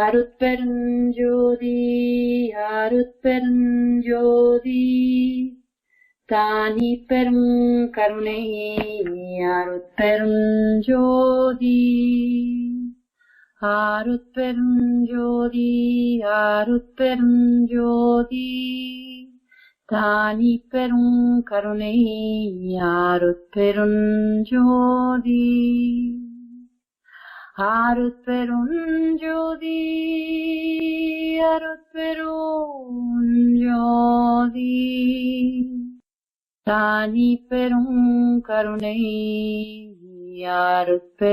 அருட்பெருஞ்சோதி அருட்பெருஞ்சோதி தானி பெரும் கருணை அருட்பெருஞ்சோதி அருட்பெருஞ்சோதி அருட்பெருஞ்சோதி தானி பெரும் கருணை அருட்பெருஞ்சோதி அருட்பெருஞ்சோதி அருட்பெருஞ்சோதி தானி பெரும் கருணை அருட்பெருஞ்சோதி.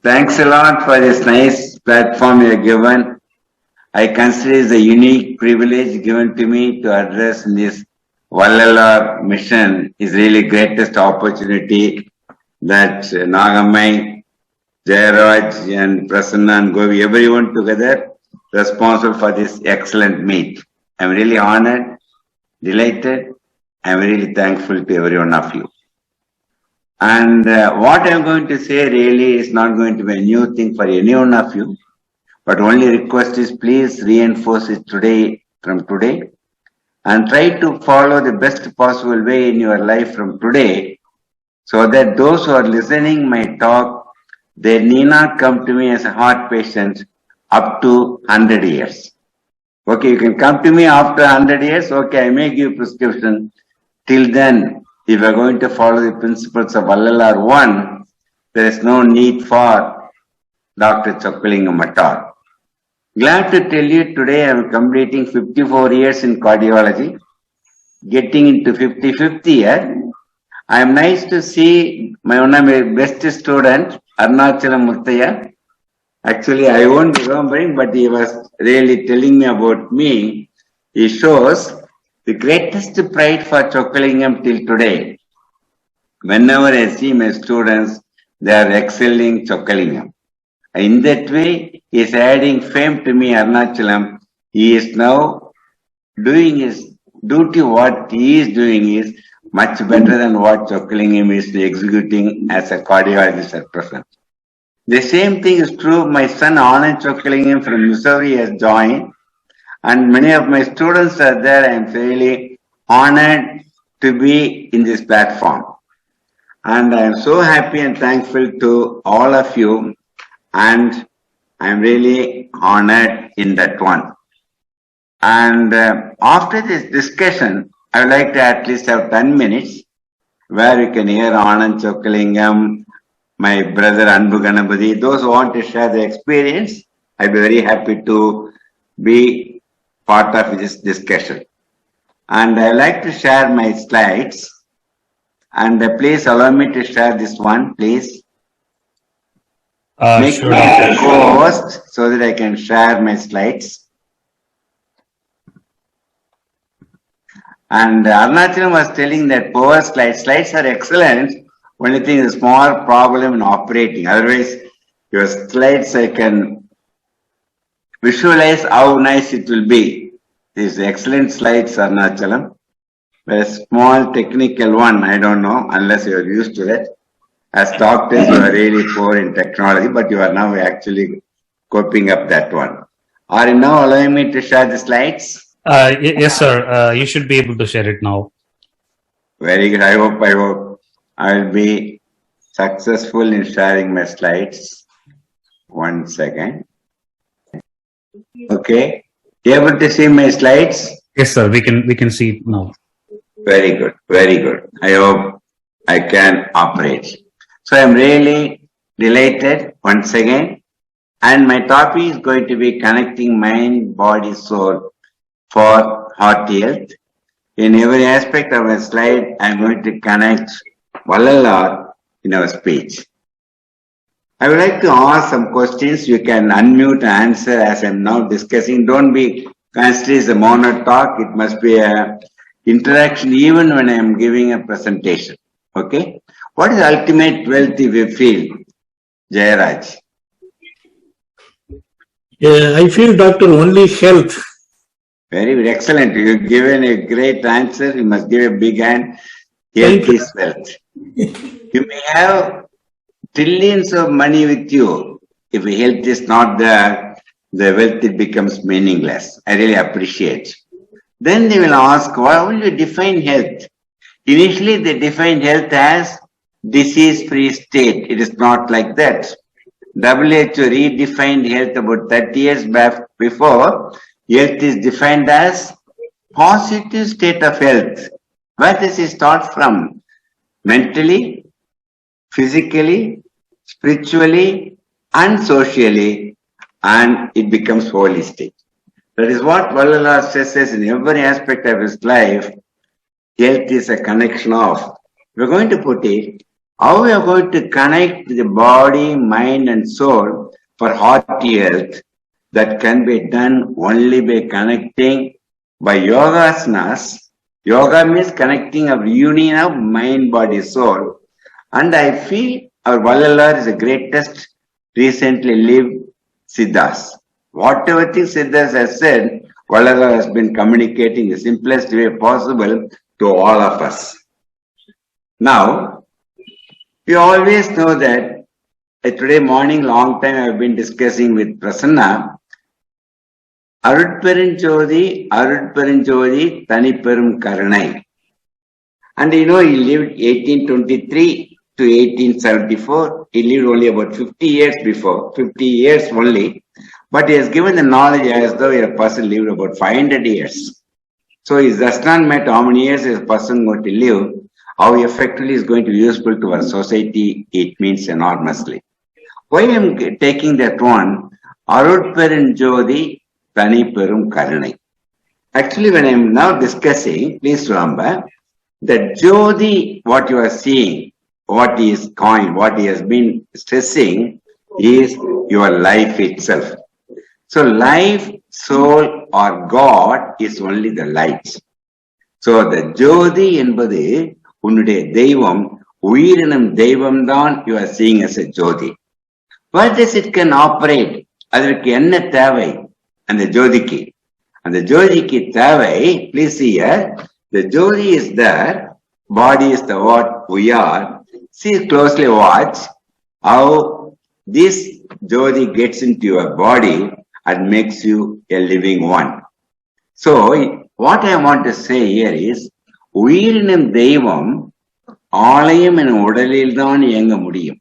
Thanks a lot for this nice platform you have given. I consider it a unique privilege given to me to address this Vallalar mission. Is really greatest opportunity that Nagamai, Jayaraj and Prasanna and Govi, everyone together responsible for this excellent meet. I'm really honored, delighted. I'm really thankful to every one of you. And what I'm going to say really is not going to be a new thing for any one of you, but only request is please reinforce it today, from today, and try to follow the best possible way in your life from today, so that those who are listening my talk, they need not come to me as a heart patient up to 100 years. Okay, you can come to me after 100 years, okay, I may give prescription. Till then, if you are going to follow the principles of Vallalar 1, there is no need for Dr. Chockalingam at all. Glad to tell you today I am completing 54 years in cardiology, getting into 55th year. I am nice to see one of my best student, Arnachalam Muttaya. Actually, I won't remember him, but he was really telling me about me. He shows the greatest pride for Chockalingam till today. Whenever I see my students, they are excelling Chockalingam. In that way, he is adding fame to me, Arnachalam. He is now doing his duty. What he is doing is much better than what Chockalingam is executing as a cardiologist at present. The same thing is true. My son Anand Chockalingam from Missouri has joined, and many of my students are there. I am really honored to be in this platform, and I am so happy and thankful to all of you, and I am really honored in that one. And after this discussion, I would like to at least have 10 minutes where you can hear Anand Chockalingam, my brother Anbu Ganapati, those who want to share their experience. I'll be very happy to be part of this discussion. And I like to share my slides. And please allow me to share this one, please. Make sure. me a co-host so that I can share my slides. And Arnachalam was telling that poor slides are excellent. Only thing is small problem in operating. Otherwise, your slides I can visualize how nice it will be. These excellent slides, Arnachalam. But a small technical one, I don't know, unless you are used to it. As doctors, you are really poor in technology, but you are now actually coping up that one. Are you now allowing me to share the slides? Yes, sir. You should be able to share it now. Very good. I hope I will be successful in sharing my slides. 1 second. Okay. You able to see my slides? Yes, sir. We can see it now. Very good. Very good. I hope I can operate. So I'm really delighted once again. And my topic is going to be connecting mind, body, soul for Hearty Health. In every aspect of my slide, I'm going to connect Vallalar in our speech. I would like to ask some questions. You can unmute and answer as I'm now discussing. Don't be considered as a mono talk. It must be a interaction even when I am giving a presentation. Okay? What is ultimate wealth if we feel? Jayaraj. I feel, doctor, only health. Very good. Excellent. You've given a great answer. You must give a big hand. Health is wealth. You may have trillions of money with you, If health is not there, the wealth it becomes meaningless. I really appreciate. Then they will ask, why will you define health? Initially, they define health as disease-free state. It is not like that. WHO redefined health about 30 years back before. Health is defined as positive state of health. Where does it start from? Mentally, physically, spiritually, and socially, and it becomes holistic. That is what Vallala stresses in every aspect of his life. Health is a connection of. We're going to put it, how we are going to connect the body, mind, and soul for hearty health. That can be done only by connecting by yogasanas. Yoga means connecting of union of mind, body, soul. And I feel our Vallalar is the greatest recently lived Siddhas. Whatever things Siddhas has said, Vallalar has been communicating the simplest way possible to all of us. Now, you always know that today morning, long time I have been discussing with Prasanna, Arutperenjodi, Taniperum Karunai. And you know, he lived 1823 to 1874. He lived only about 50 years before, 50 years only. But he has given the knowledge as though a person lived about 500 years. So he does not matter how many years a person going to live, how effectively is going to be useful to our society, it means enormously. Why I am taking that one, Arutperenjodi, Taniperum Karunai. Actually, when I am now discussing, please remember that Jodi, what you are seeing, what he is coined, what he has been stressing is your life itself. So life, soul or God is only the light. So the Jodi என்பது உன்னுடைய தெய்வம், உயிரினம் தெய்வம் தான் you are seeing as a Jodi. Where does it can operate? அதற்கு என்ன தேவை? அந்த ஜோதிக்கு. அந்த ஜோதிக்கு தேவை, please see here, the Jodi is there, body is the what we are. See closely, watch how this Jodi gets into your body and makes you a living one. So, what I want to say here is, உயிரினம் தெய்வம் ஆலயம் என உடலில் தான் இயங்க முடியும்.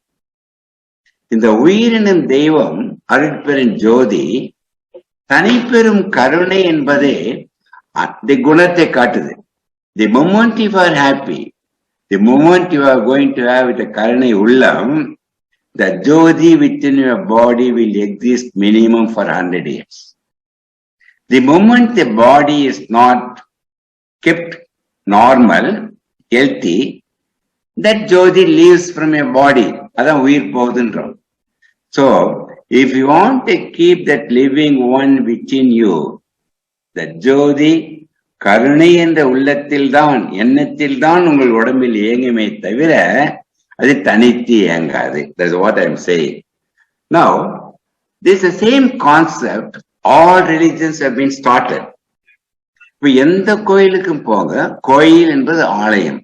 இந்த உயிரினம் தெய்வம் அருட்பெரும் ஜோதி தனிப்பெரும் கருணை என்பதே the குணத்தை காட்டுது. The moment you are happy, the moment you are going to have the karunai ullam, the jodi within your body will exist minimum for 100 years. The moment the body is not kept normal, healthy, that jodi leaves from your body. Adan uyir povudundrom. So, if you want to keep that living one within you, that jodi, கருணை என்ற உள்ளத்தில் தான், எண்ணத்தில் தான் உங்கள் உடம்பில் இயங்குமே தவிர அது தனித்து இயங்காது. That's what I am saying. Now, this is the same concept all religions have been started. இப்ப எந்த கோயிலுக்கும் போங்க, கோயில் என்பது ஆலயம்.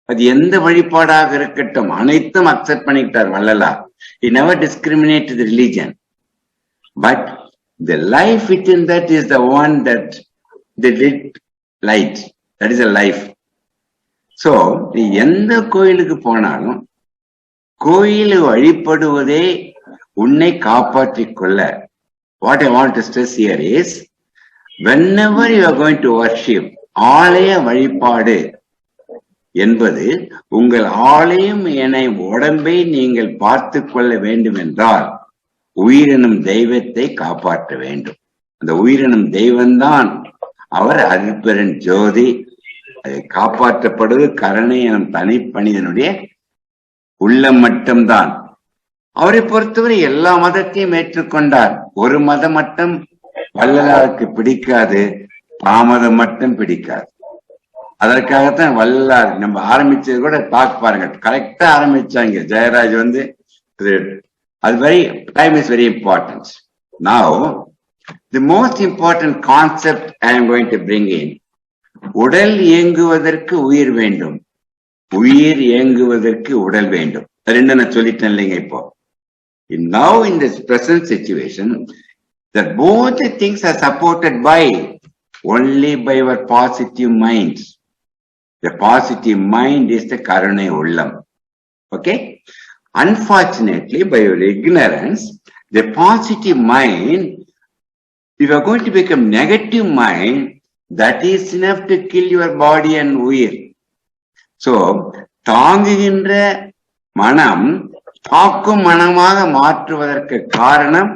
அது எந்த வழிபாடாக இருக்கட்டும், அனைத்தும் அக்செப்ட் பண்ணிக்கிட்டார் Vallalar. He never discriminated the religion. But the life within that is the one that the lit light. That is a life. So, நீ எந்த கோயிலுக்கு போனாலும் கோயிலை வழிபடுவதே உன்னை காப்பாற்றிக் கொள்ள. What I want to stress here is, whenever you are going to worship, ஆலய வழிபாடு என்பது உங்கள் ஆலயம் என உடம்பை நீங்கள் பார்த்து கொள்ள வேண்டும் என்றால் உயிரினும் தெய்வத்தை காப்பாற்ற வேண்டும். அந்த உயிரினும் தெய்வம்தான் அவர் அருட்பெரும் ஜோதி. அதை காப்பாற்றப்படுவது கருணை எனும் தனிப்பணிதனுடைய உள்ளம் மட்டும்தான். அவரை பொறுத்தவரை எல்லா மதத்தையும் ஏற்றுக்கொண்டார். ஒரு மதம் மட்டும் வள்ளலாருக்கு பிடிக்காது, தாமதம் மட்டும் பிடிக்காது. அதற்காகத்தான் வள்ளலார் நம்ம ஆரம்பிச்சது கூட டாக் பாருங்க, கரெக்டா ஆரம்பிச்சாங்க. ஜெயராஜ் அது very time is very important. Now the most important concept I am going to bring in, உடல் இயங்குவதற்கு உயிர் வேண்டும், உயிர் இயங்குவதற்கு உடல் வேண்டும். ரெண்டு நான் சொல்லிட்டேன் இல்லைங்க. இப்போ Now in this present situation, that both the things are supported by only by our positive minds. The positive mind is the Karunai Ullam. Okay? Unfortunately, by your ignorance, the positive mind, if you are going to become negative mind, that is enough to kill your body and uir. So, தாங்குகின்ற மனம் தாக்கும் மனமாக மாற்றுவதற்கு காரணம்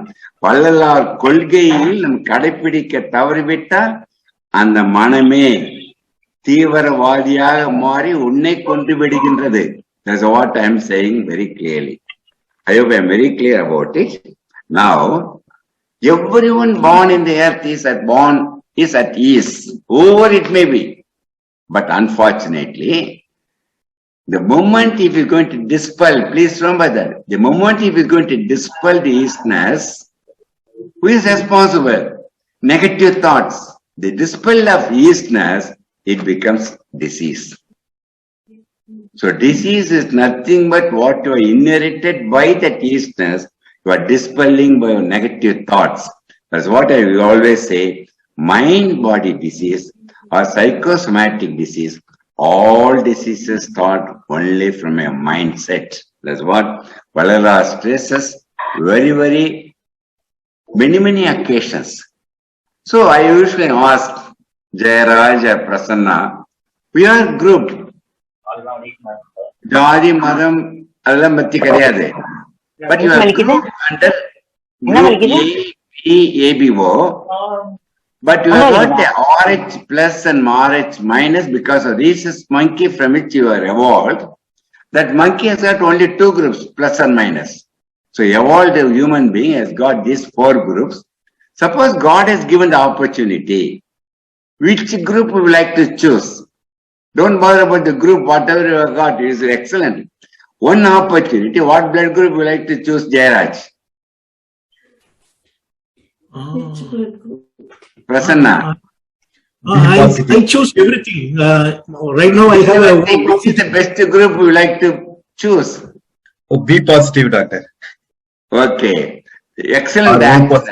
வள்ளலார் கொள்கையில் நம் கடைபிடிக்க தவறிவிட்டால் அந்த மனமே தீவிரவாதியாக மாறி உன்னை கொண்டு விடுகின்றது. That's what I am saying very clearly. I hope I am very clear about it. Now, everyone born in the earth is at ease, whoever it may be. But unfortunately, the moment if you're going to dispel, please remember that, the moment if you're going to dispel the easiness, who is responsible? Negative thoughts. The dispel of easiness, it becomes disease. So disease is nothing but what you are inherited by that easiness, you are dispelling by your negative thoughts. That's what I will always say, mind-body disease or psychosomatic disease, all diseases start only from a mindset. That's what Vallara stresses very many occasions. So I usually ask Jayaraj or Prasanna, we are grouped. Jadi Madam Alambati Kariyade. But you are grouped under group A, B, ABO. But you have got the RH plus and RH minus because of rhesus monkey from which you are evolved. That monkey has got only two groups, plus and minus. So evolved human being has got these four groups. Suppose God has given the opportunity. Which group would you like to choose? Don't bother about the group, whatever you have got is excellent. One opportunity, what blood group would you like to choose, Jayaraj? Prasanna. I choose everything. Right now I have a... Which is the best group you like to choose? Oh, B positive, doctor. Okay. Excellent answer.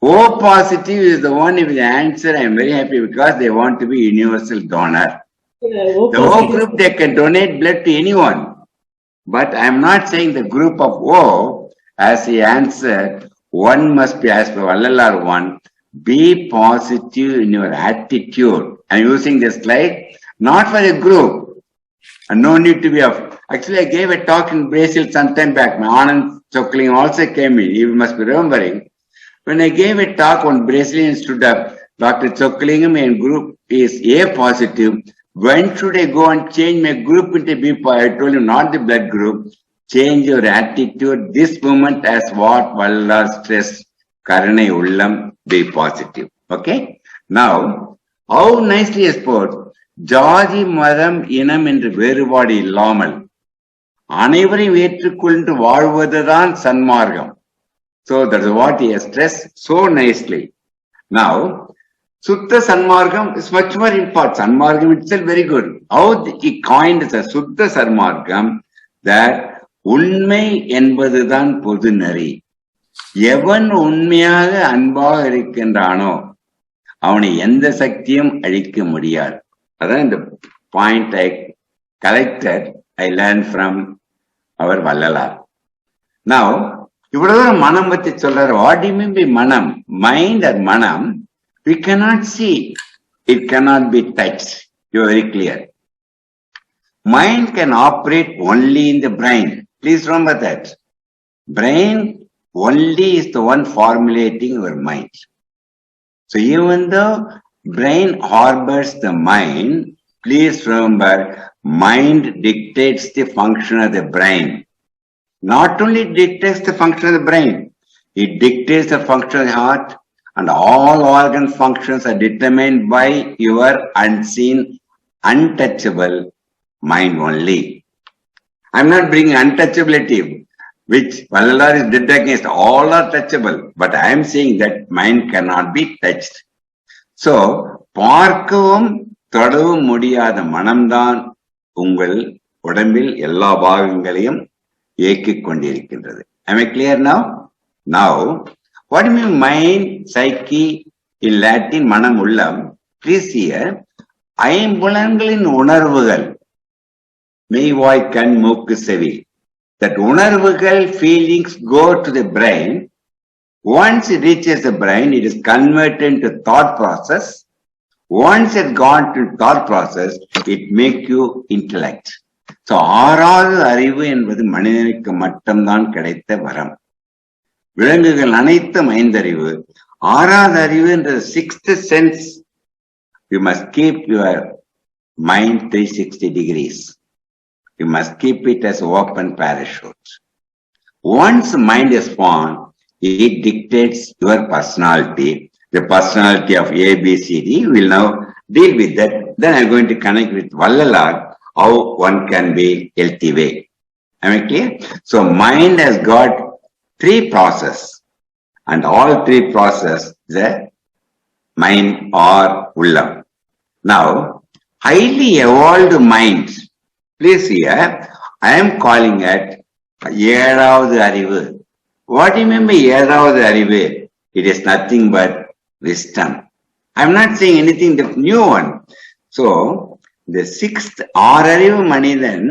O positive is the one with the answer. I am very happy because they want to be universal donor. The O group, they can donate blood to anyone. But I am not saying the group of O, as he answered, one must be, as per Vallalar one, be positive in your attitude. I am using this slide, not for a group. And no need to be of. Actually, I gave a talk in Brazil some time back. My Anand Chockalingam also came in. You must be remembering. When I gave a talk on Brazilian stood up, Dr. Chockalingam and group is A positive. When should I go and change my group into B positive? I told him not the blood group. Change your attitude. This moment as what Vallar stressed, Karunai Ullam, be positive. Okay? Now, how nicely is put, Jadi Madam Inam என்று வேறுபாடு இல்லாமல் அனைவரையும் ஏற்றுக்கொண்டு வாழ்வதுதான் சன்மார்க்கம். So that's what he has stressed so nicely. Now, Sutta Sanmargam is much more important. Sanmargam itself very good. How he coined as a Sutta Sanmargam that Unmai என்பதுதான் பொதுநெறி. எவன் உண்மையாக அன்பாக இருக்கின்றானோ அவனை எந்த சக்தியும் அழிக்க முடியாது. அதான் இந்த point I collected, I learned from our Vallalar. Now, இவ்வளவு மனம் பத்தி சொல்றாரு. What do you mean by மனம்? Mind or மனம், we cannot see. It cannot be touched. You are very clear. Mind can operate only in the brain. Please remember that. Brain only is the one formulating your mind. So even though brain harbors the mind, please remember, mind dictates the function of the brain. Not only dictates the function of the brain, it dictates the function of the heart, and all organ functions are determined by your unseen, untouchable mind only. I'm not bringing untouchability, which Vallalar is dead against. All are touchable, but I am saying that mind cannot be touched. So, பார்க்கவும் தொடவும் முடியாத மனம்தான் உங்கள் உடம்பில் எல்லா பாகங்களையும் இயக்கிக் கொண்டிருக்கின்றது. Am I clear now? Now, what do you mean mind, psyche, in Latin, manam ullam? Please hear. ஐம்புலன்களின் உணர்வுகள் மெய்வாய் கண் மூக்கு செவி. That உணர்வுகள், feelings go to the brain. Once it reaches the brain, it is converted into thought process. Once it gone to thought process, it make you intellect. So, ஆறாவது அறிவு என்பது மனிதனுக்கு மட்டும்தான் கிடைத்த வரம். விலங்குகள் அனைத்தும் ஐந்தறிவு. ஆறாவது அறிவு என்ற sixth sense. You must keep your mind 360 degrees. You must keep it as open parachute. Once mind is formed, it dictates your personality. The personality of A, B, C, D. We will now deal with that. Then I am going to connect with Vallalar, how one can be healthy way. Am I clear? So mind has got three processes, and all three processes the mind or ullam. Now, highly evolved minds, please hear, I am calling it ஏழாவது அறிவு. What do you mean by ஏழாவது அறிவு? It is nothing but wisdom. I am not saying anything new one. So, the sixth ஆறறிவு மனிதன்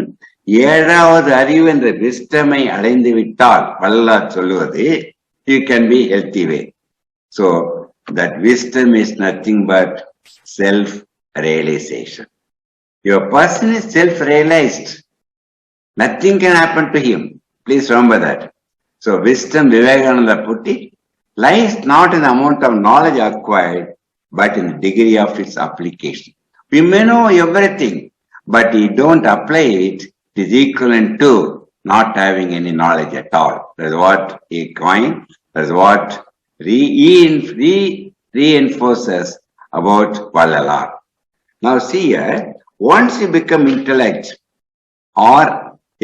ஏழாவது அறிவு என்ற wisdom-ஐ அடைந்து விட்டால், வல்லார் சொல்லுவது, you can be healthy way. So, that wisdom is nothing but self-realization. Your person is self-realized. Nothing can happen to him. Please remember that. So wisdom, Vivekananda put it, lies not in the amount of knowledge acquired, but in the degree of its application. We may know everything, but we don't apply it. It is equivalent to not having any knowledge at all. That's what he coined. That's what reinforces about Vallalar. Now see here, once you become intellect or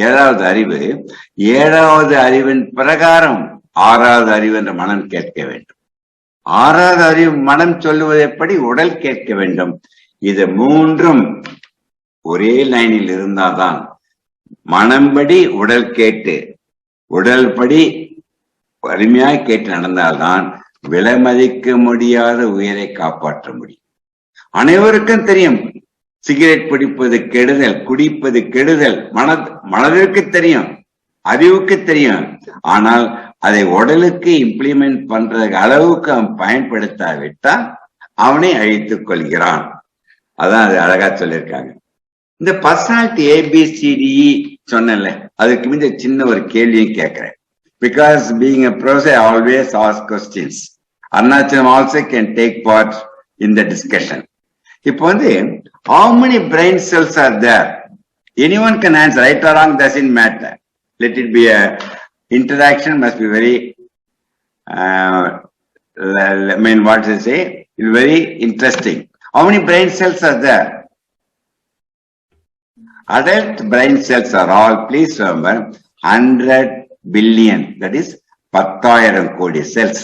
ஏழாவது அறிவு, ஏழாவது அறிவின் பிரகாரம் ஆறாவது அறிவு என்ற மனம் கேட்க வேண்டும். ஆறாவது அறிவு மனம் சொல்லுவது எப்படி? உடல் கேட்க வேண்டும். இது மூன்றும் ஒரே லைனில் இருந்தால்தான் மனம்படி உடல் கேட்டு, உடல் படி வலிமையாய் கேட்டு நடந்தால்தான் விலை மதிக்க முடியாத உயிரை காப்பாற்ற முடியும். அனைவருக்கும் தெரியும் சிகரெட் பிடிப்பது கெடுதல், குடிப்பது கெடுதல். மனதிற்கு தெரியும், அறிவுக்கு தெரியும். ஆனால் அதை உடலுக்கு இம்ப்ளிமெண்ட் பண்ற அளவுக்கு அவன் பயன்படுத்தாவிட்டால் அவனை அழித்துக் கொள்கிறான். அதான் அது அழகா சொல்லியிருக்காங்க. இந்த பர்சனாலிட்டி ABCDE சொன்னல, அதுக்கு மீது சின்ன ஒரு கேள்வியும் கேட்கிறேன். Because being a professor, I always ask questions. Arunachalam also can take part in the discussion. இப்போ வந்து how many brain cells are there? Anyone can answer, right or wrong doesn't matter. Let it be a interaction, must be very I mean what to say, very interesting. How many brain cells are there? Adult brain cells are all, please remember, 100 billion, that is 10,000 கோடி cells.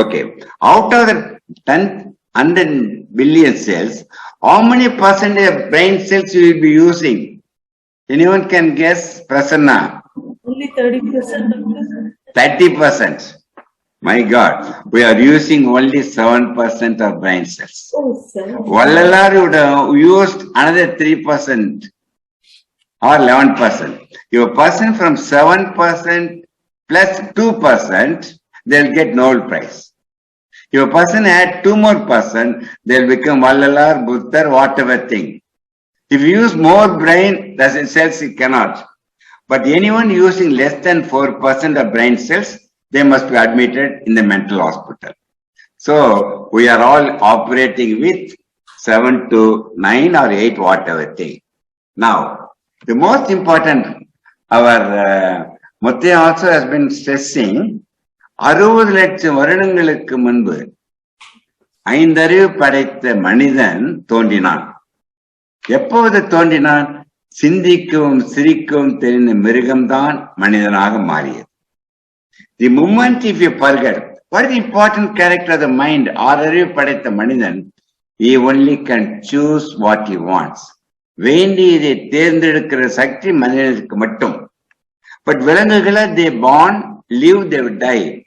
Okay, out of the 100 billion cells, how many percentage of brain cells you will be using? Anyone can guess, Prasanna? Only 30%. 30%. My God, we are using only 7% of brain cells. Oh, sir. Vallalar would have used another 3% or 11%. If a person from 7% plus 2%, they'll get Nobel Prize. If a person had 2 more percent, they'll become Vallalar, Buddha, whatever thing. If you use more brain, that's in cells, you cannot. But anyone using less than 4% of brain cells, they must be admitted in the mental hospital. So, we are all operating with 7 to 9 or 8, whatever thing. Now, the most important, our Muthya also has been stressing, 60 லட்சம் வருடங்களுக்கு முன்பு ஐந்தறிவு படைத்த மனிதன் தோன்றினான். எப்போது தோன்றினான்? சிந்திக்கவும் சிரிக்கவும் தெரிந்த மிருகம்தான் மனிதனாக மாறியது. The moment if you forget, what is the important character of the mind? ஆறறிவு படைத்த மனிதன், he only can choose what he wants. வேண்டியதை தேர்ந்தெடுக்கிற சக்தி மனிதனுக்கு மட்டும். But Vilangugala, they born, live, they will die.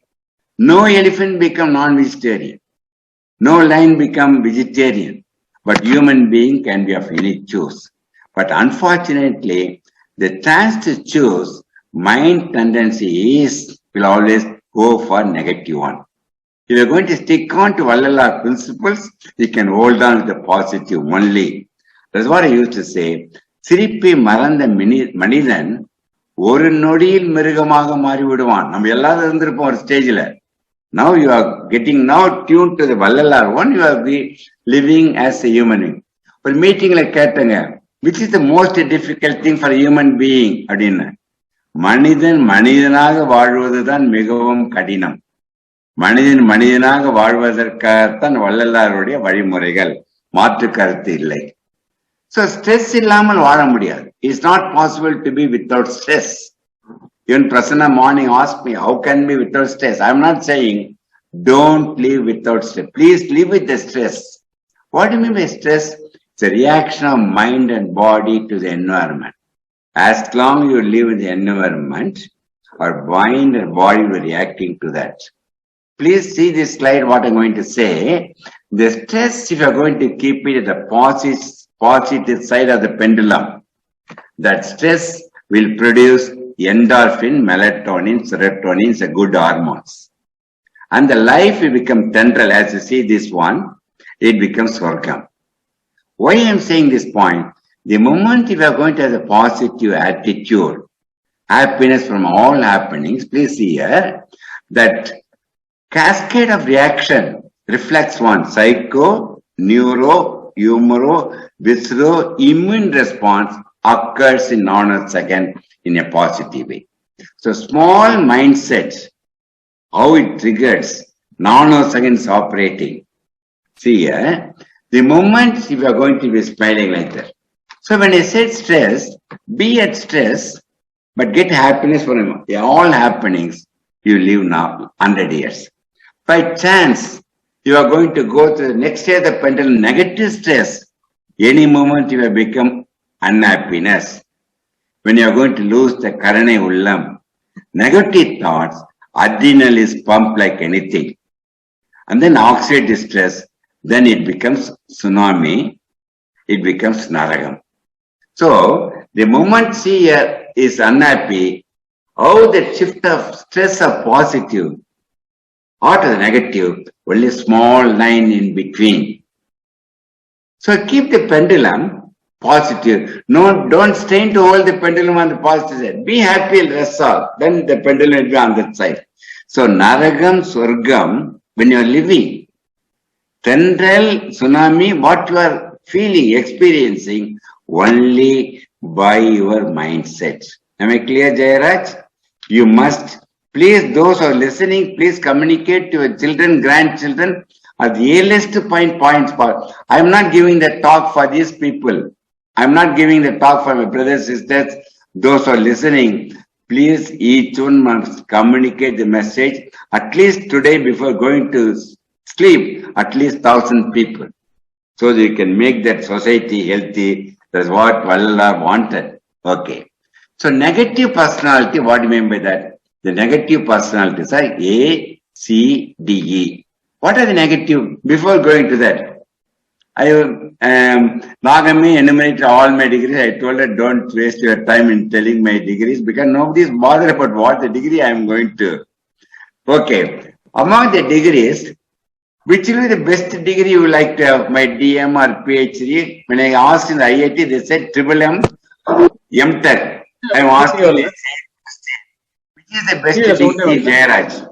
No elephant become non-vegetarian. No lion become vegetarian. But human being can be of any choice. But unfortunately, the chance to choose, mind tendency will always go for negative one. If you are going to stick on to Vallala principles, you can hold on to the positive only. That's what I used to say. Sirippi Maranda Manidan, ஒரு நொடியில் மிருகமாக மாறி விடுவான். நம்ம எல்லாரும் இருந்திருப்போம் ஒரு ஸ்டேஜ்ல. Now you are getting now tuned to the Vallalar one, you are living as a human being. ஒரு மீட்டிங்ல கேட்டங்க, which is the most difficult thing for a human being அப்படின்னு. மனிதனாக வாழ்வதுதான் மிகவும் கடினம். மனிதனாக வாழ்வதற்காகத்தான் வள்ளலாருடைய வழிமுறைகள், மாற்று கருத்து இல்லை. So stress இல்லாமல் வாழ முடியாது. It's not possible to be without stress. Even Prasanna morning asked me, how can be without stress? I'm not saying don't live without stress. Please live with the stress. What do you mean by stress? It's a reaction of mind and body to the environment. As long as you live in the environment, our mind and body will reacting to that. Please see this slide, what I'm going to say. The stress, if you're going to keep it at the positive side of the pendulum, that stress will produce endorphin, melatonin, serotonin, the good hormones. And the life will become tendral. As you see this one, it becomes swargam. Why I'm saying this point? The moment if you are going to have a positive attitude, happiness from all happenings, please see here, that cascade of reaction reflects one psycho, neuro, humoro, viscero, immune response occurs in nanosecond in a positive way. So small mindset, how it triggers nanoseconds operating. See here, the moment if you are going to be smiling like that. So when I said stress, be at stress, but get happiness from all happenings. You live now 100 years. By chance, you are going to go to the next year, the pendulum, negative stress. Any moment you will become unhappiness. When you are going to lose the karane ullam, negative thoughts, adrenal is pumped like anything. And then oxidative stress, then it becomes tsunami, it becomes naragam. So, the moment see here is unhappy, how the shift of stress of positive or to the negative, only small line in between. So keep the pendulum positive. No, don't strain to hold the pendulum on the positive side. Be happy and rest all. Then the pendulum will be on that side. So naragam, swargam, when you are living, tendral, tsunami, what you are feeling, experiencing, only by your mindset. Am I clear, Jayaraj? You must. Please, those who are listening, please communicate to your children, grandchildren, at the earliest points. I am not giving the talk for these people. I am not giving the talk for my brothers, sisters. Those who are listening, please, each one must communicate the message. At least today, before going to sleep, at least 1,000 people. So that you can make that society healthy. That's what Vallala wanted. Okay. So negative personality, what do you mean by that? The negative personalities are A, C, D, E. What are the negative? Before going to that, Nagami enumerated all my degrees. I told her, don't waste your time in telling my degrees because nobody is bothered about what the degree I am going to. Okay. Among the degrees, which will be the best degree you like to have, my DM or PhD? When I asked in the IIT, they said M, MTech. I am asking you. Which is the best degree, Jayaraj?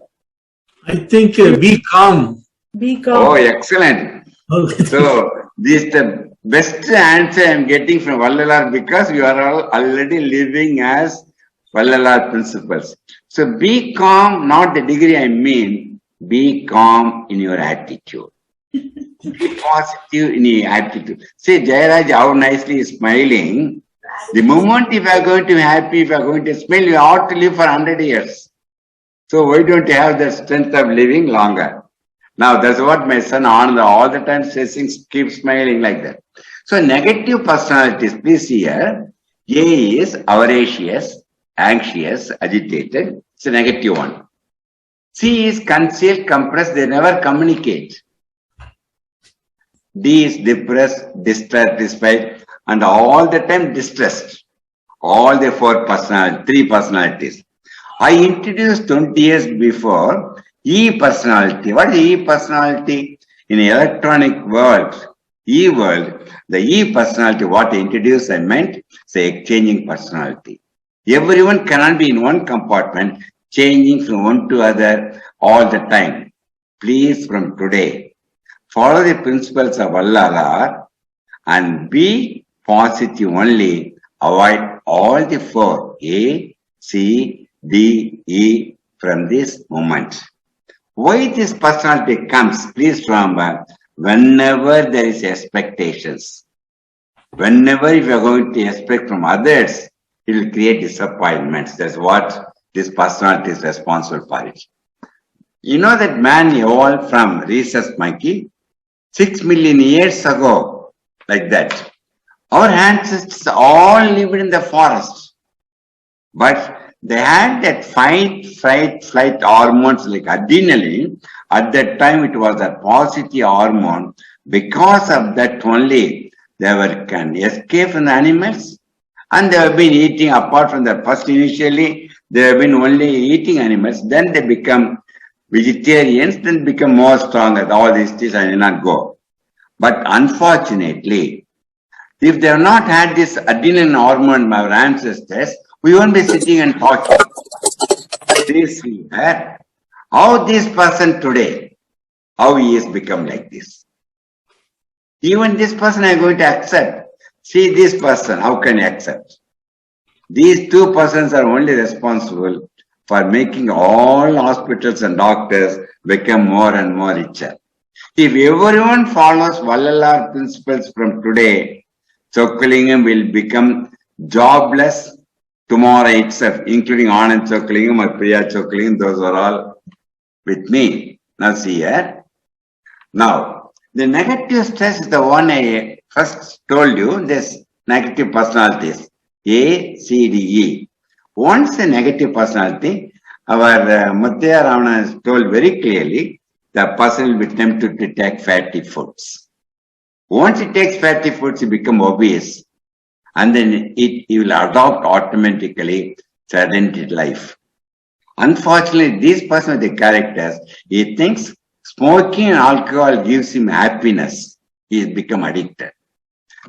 I think be calm. Be calm. Oh, excellent. Okay. So, this is the best answer I am getting from Vallalar because you are all already living as Vallalar principles. So, be calm, not the degree I mean, be calm in your attitude. Be positive in your attitude. See, Jayaraj, how nicely is smiling. The moment if you are going to be happy, if you are going to smile, you ought to live for 100 years. So why don't you have the strength of living longer? Now that's what my son Ananda all the time stressing, keep smiling like that. So negative personalities, please see here. A is avaricious, anxious, agitated. It's a negative one. C is concealed, compressed, they never communicate. D is depressed, dissatisfied, and all the time distressed. All the three personalities. I introduced 20 years before E personality. What is E personality? In electronic world, E world, the E personality, what I introduced, I meant, say, exchanging personality. Everyone cannot be in one compartment, changing from one to other all the time. Please, from today, follow the principles of Allah and be positive only. Avoid all the four, A, C, D, E, from this moment. Why this personality comes? Please remember, whenever there is expectations, whenever if you are going to expect from others, it will create disappointments. That's what this personality is responsible for it. You know that man evolved from rhesus monkey 6 million years ago, like that. Our ancestors all lived in the forest, but they had that fight, flight hormones like adrenaline. At that time, it was a positive hormone. Because of that only, they can escape from the animals, and they have been eating apart from that. First, initially, they have been only eating animals. Then they become vegetarians, then become more stronger. All these things I will not go. But unfortunately, if they have not had this adrenaline hormone, our ancestors, we won't be sitting and talking. This year, how this person today, how he has become like this. Even this person I am going to accept. See this person, how can I accept? These two persons are only responsible for making all hospitals and doctors become more and more richer. If everyone follows Vallalar principles from today, Chockalingam will become jobless tomorrow itself, including Anand Chockalingam or Priya Chockalingam. Those are all with me. Now see here. Now, the negative stress is the one I first told you, this negative personalities, A, C, D, E. Once a negative personality, our Muthaya Ramana has told very clearly, the person will be tempted to take fatty foods. Once he takes fatty foods, he becomes obese. And then he will adopt automatically sedentary life. Unfortunately, this person with the characters, he thinks smoking and alcohol gives him happiness. He has become addicted.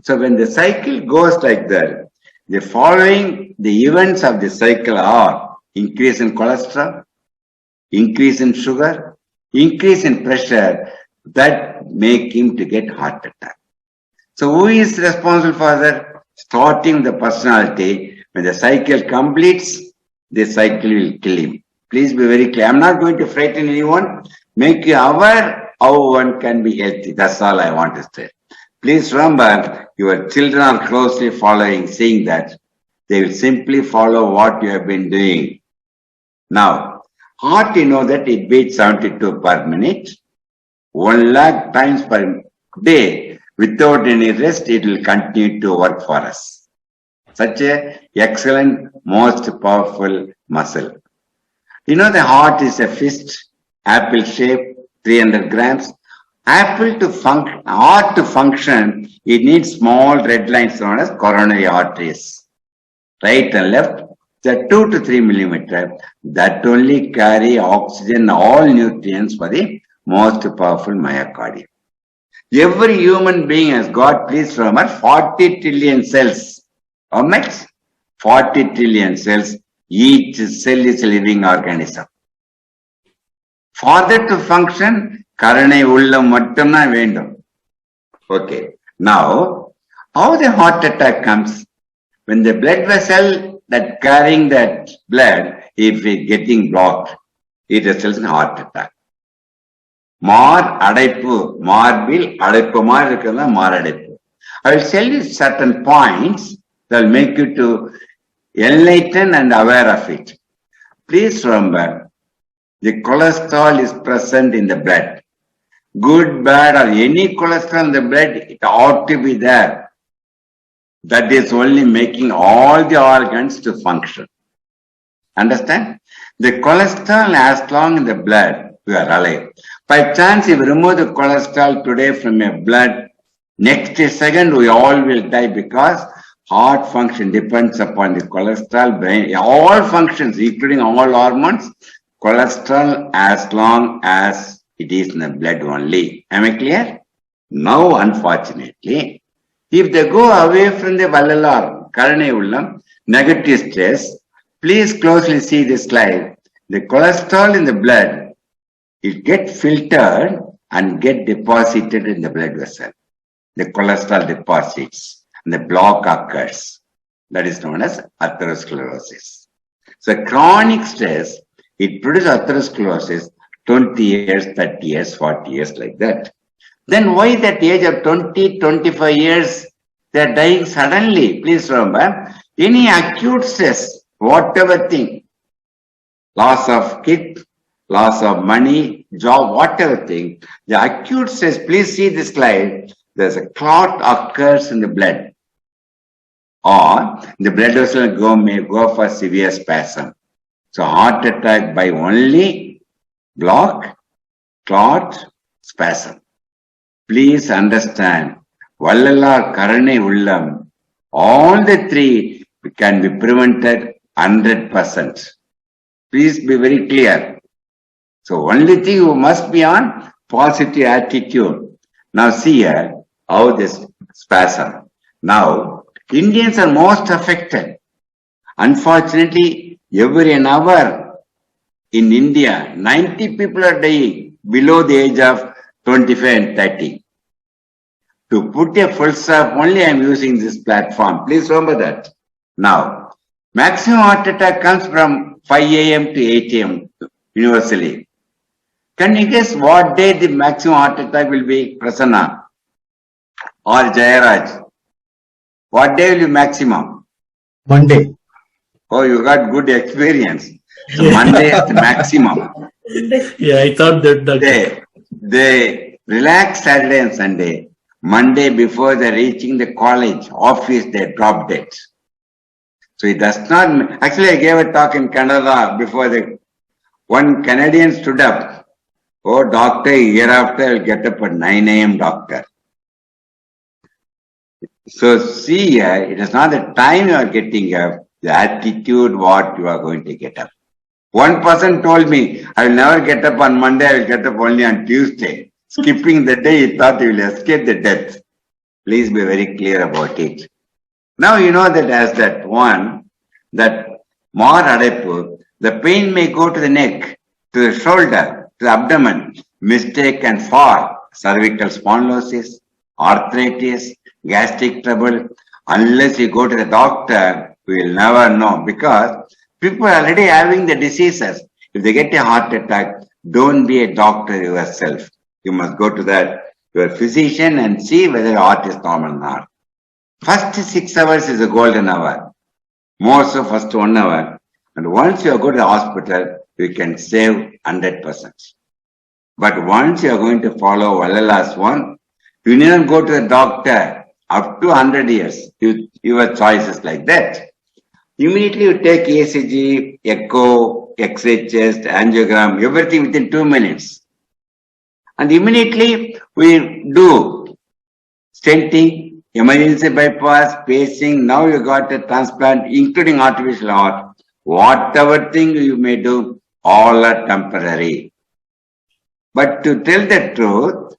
So when the cycle goes like that, the following the events of the cycle are increase in cholesterol, increase in sugar, increase in pressure, that make him to get heart attack. So who is responsible for that? Starting the personality, when the cycle completes, the cycle will kill him. Please be very clear. I'm not going to frighten anyone. Make you aware how one can be healthy. That's all I want to say. Please remember, your children are closely following, seeing that. They will simply follow what you have been doing. Now, heart, you know that it beats 72 per minute. 1 lakh times per day. Without any rest, it will continue to work for us. Such a excellent, most powerful muscle. You know the heart is a fist, apple shape, 300 grams. Heart to function, it needs small red lines known as coronary arteries. Right and left, they're 2 to 3 millimeter. That only carry oxygen, all nutrients for the most powerful myocardium. Every human being has got, please remember, 40 trillion cells. How much? 40 trillion cells. Each cell is a living organism. For that to function, Karanai Ullam Mattamna Vendum. Okay. Now, how the heart attack comes? When the blood vessel that carrying that blood, if it getting blocked, it results in heart attack. Marbil Adaipu. I will tell you certain points that will make you to enlighten and aware of it. Please remember, the cholesterol is present in the blood. Good, bad, or any cholesterol in the blood, it ought to be there. That is only making all the organs to function. Understand? The cholesterol as long in the blood, you are alive. By chance, if you remove the cholesterol today from your blood, next second we all will die because heart function depends upon the cholesterol, brain, all functions, including all hormones, cholesterol as long as it is in the blood only. Am I clear? Now, unfortunately, if they go away from the valvular, Karane Ullam, negative stress, please closely see this slide. The cholesterol in the blood, it gets filtered and get deposited in the blood vessel. The cholesterol deposits and the block occurs. That is known as atherosclerosis. So chronic stress, it produces atherosclerosis 20 years, 30 years, 40 years like that. Then why at the age of 20, 25 years, they are dying suddenly? Please remember, any acute stress, whatever thing, loss of kid, loss of money, job, whatever thing, the acute stress, please see this slide, there's a clot occurs in the blood or the blood vessel may go for severe spasm. So heart attack by only block, clot, spasm. Please understand, valvular, karane, ullam, all the three can be prevented 100%. Please be very clear. So only thing you must be on positive attitude. Now see here how this spasm. Now Indians are most affected. Unfortunately, every an hour in India, 90 people are dying below the age of 25 and 30. To put a full stop, only I am using this platform. Please remember that. Now, maximum heart attack comes from 5 a.m. to 8 a.m. universally. Can you guess what day the maximum heart attack will be, Prasanna or Jayaraj? What day will be maximum? Monday. Oh, you got good experience. So Monday is the maximum. Yeah, I thought that. They relax Saturday and Sunday. Monday before they're reaching the college, office, they drop dead. So it does not, actually I gave a talk in Canada before one Canadian stood up. Oh, doctor, year after I'll get up at 9 a.m. doctor. So see here, it is not the time you are getting up, the attitude what you are going to get up. One person told me, I will never get up on Monday, I will get up only on Tuesday. Skipping the day, he thought he will escape the death. Please be very clear about it. Now you know that as that one, that more adepu, the pain may go to the neck, to the shoulder, to the abdomen, mistake and fall, cervical spondylosis, arthritis, gastric trouble. Unless you go to the doctor, we will never know because people are already having the diseases. If they get a heart attack, don't be a doctor yourself. You must go to your physician and see whether your heart is normal or not. First 6 hours is a golden hour. More so first 1 hour. And once you go to the hospital, you can save 100%. But once you are going to follow Valala's one, you need not go to the doctor up to 100 years. Your choice is like that. Immediately you take ECG, echo, X-ray chest, angiogram, everything within 2 minutes. And immediately we do stenting, emergency bypass, pacing. Now you got a transplant, including artificial heart. Whatever thing you may do, all are temporary. But to tell the truth,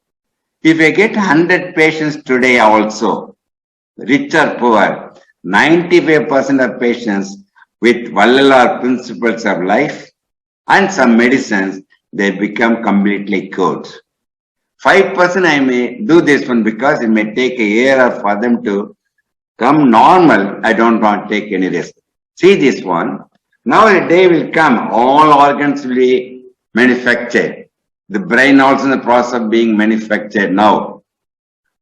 if I get 100 patients today also, rich or poor, 95% of patients with valvular principles of life and some medicines, they become completely cured. 5% I may do this one because it may take a year for them to come normal. I don't want to take any risk. See this one. Now a day will come, all organs will be manufactured. The brain also in the process of being manufactured now.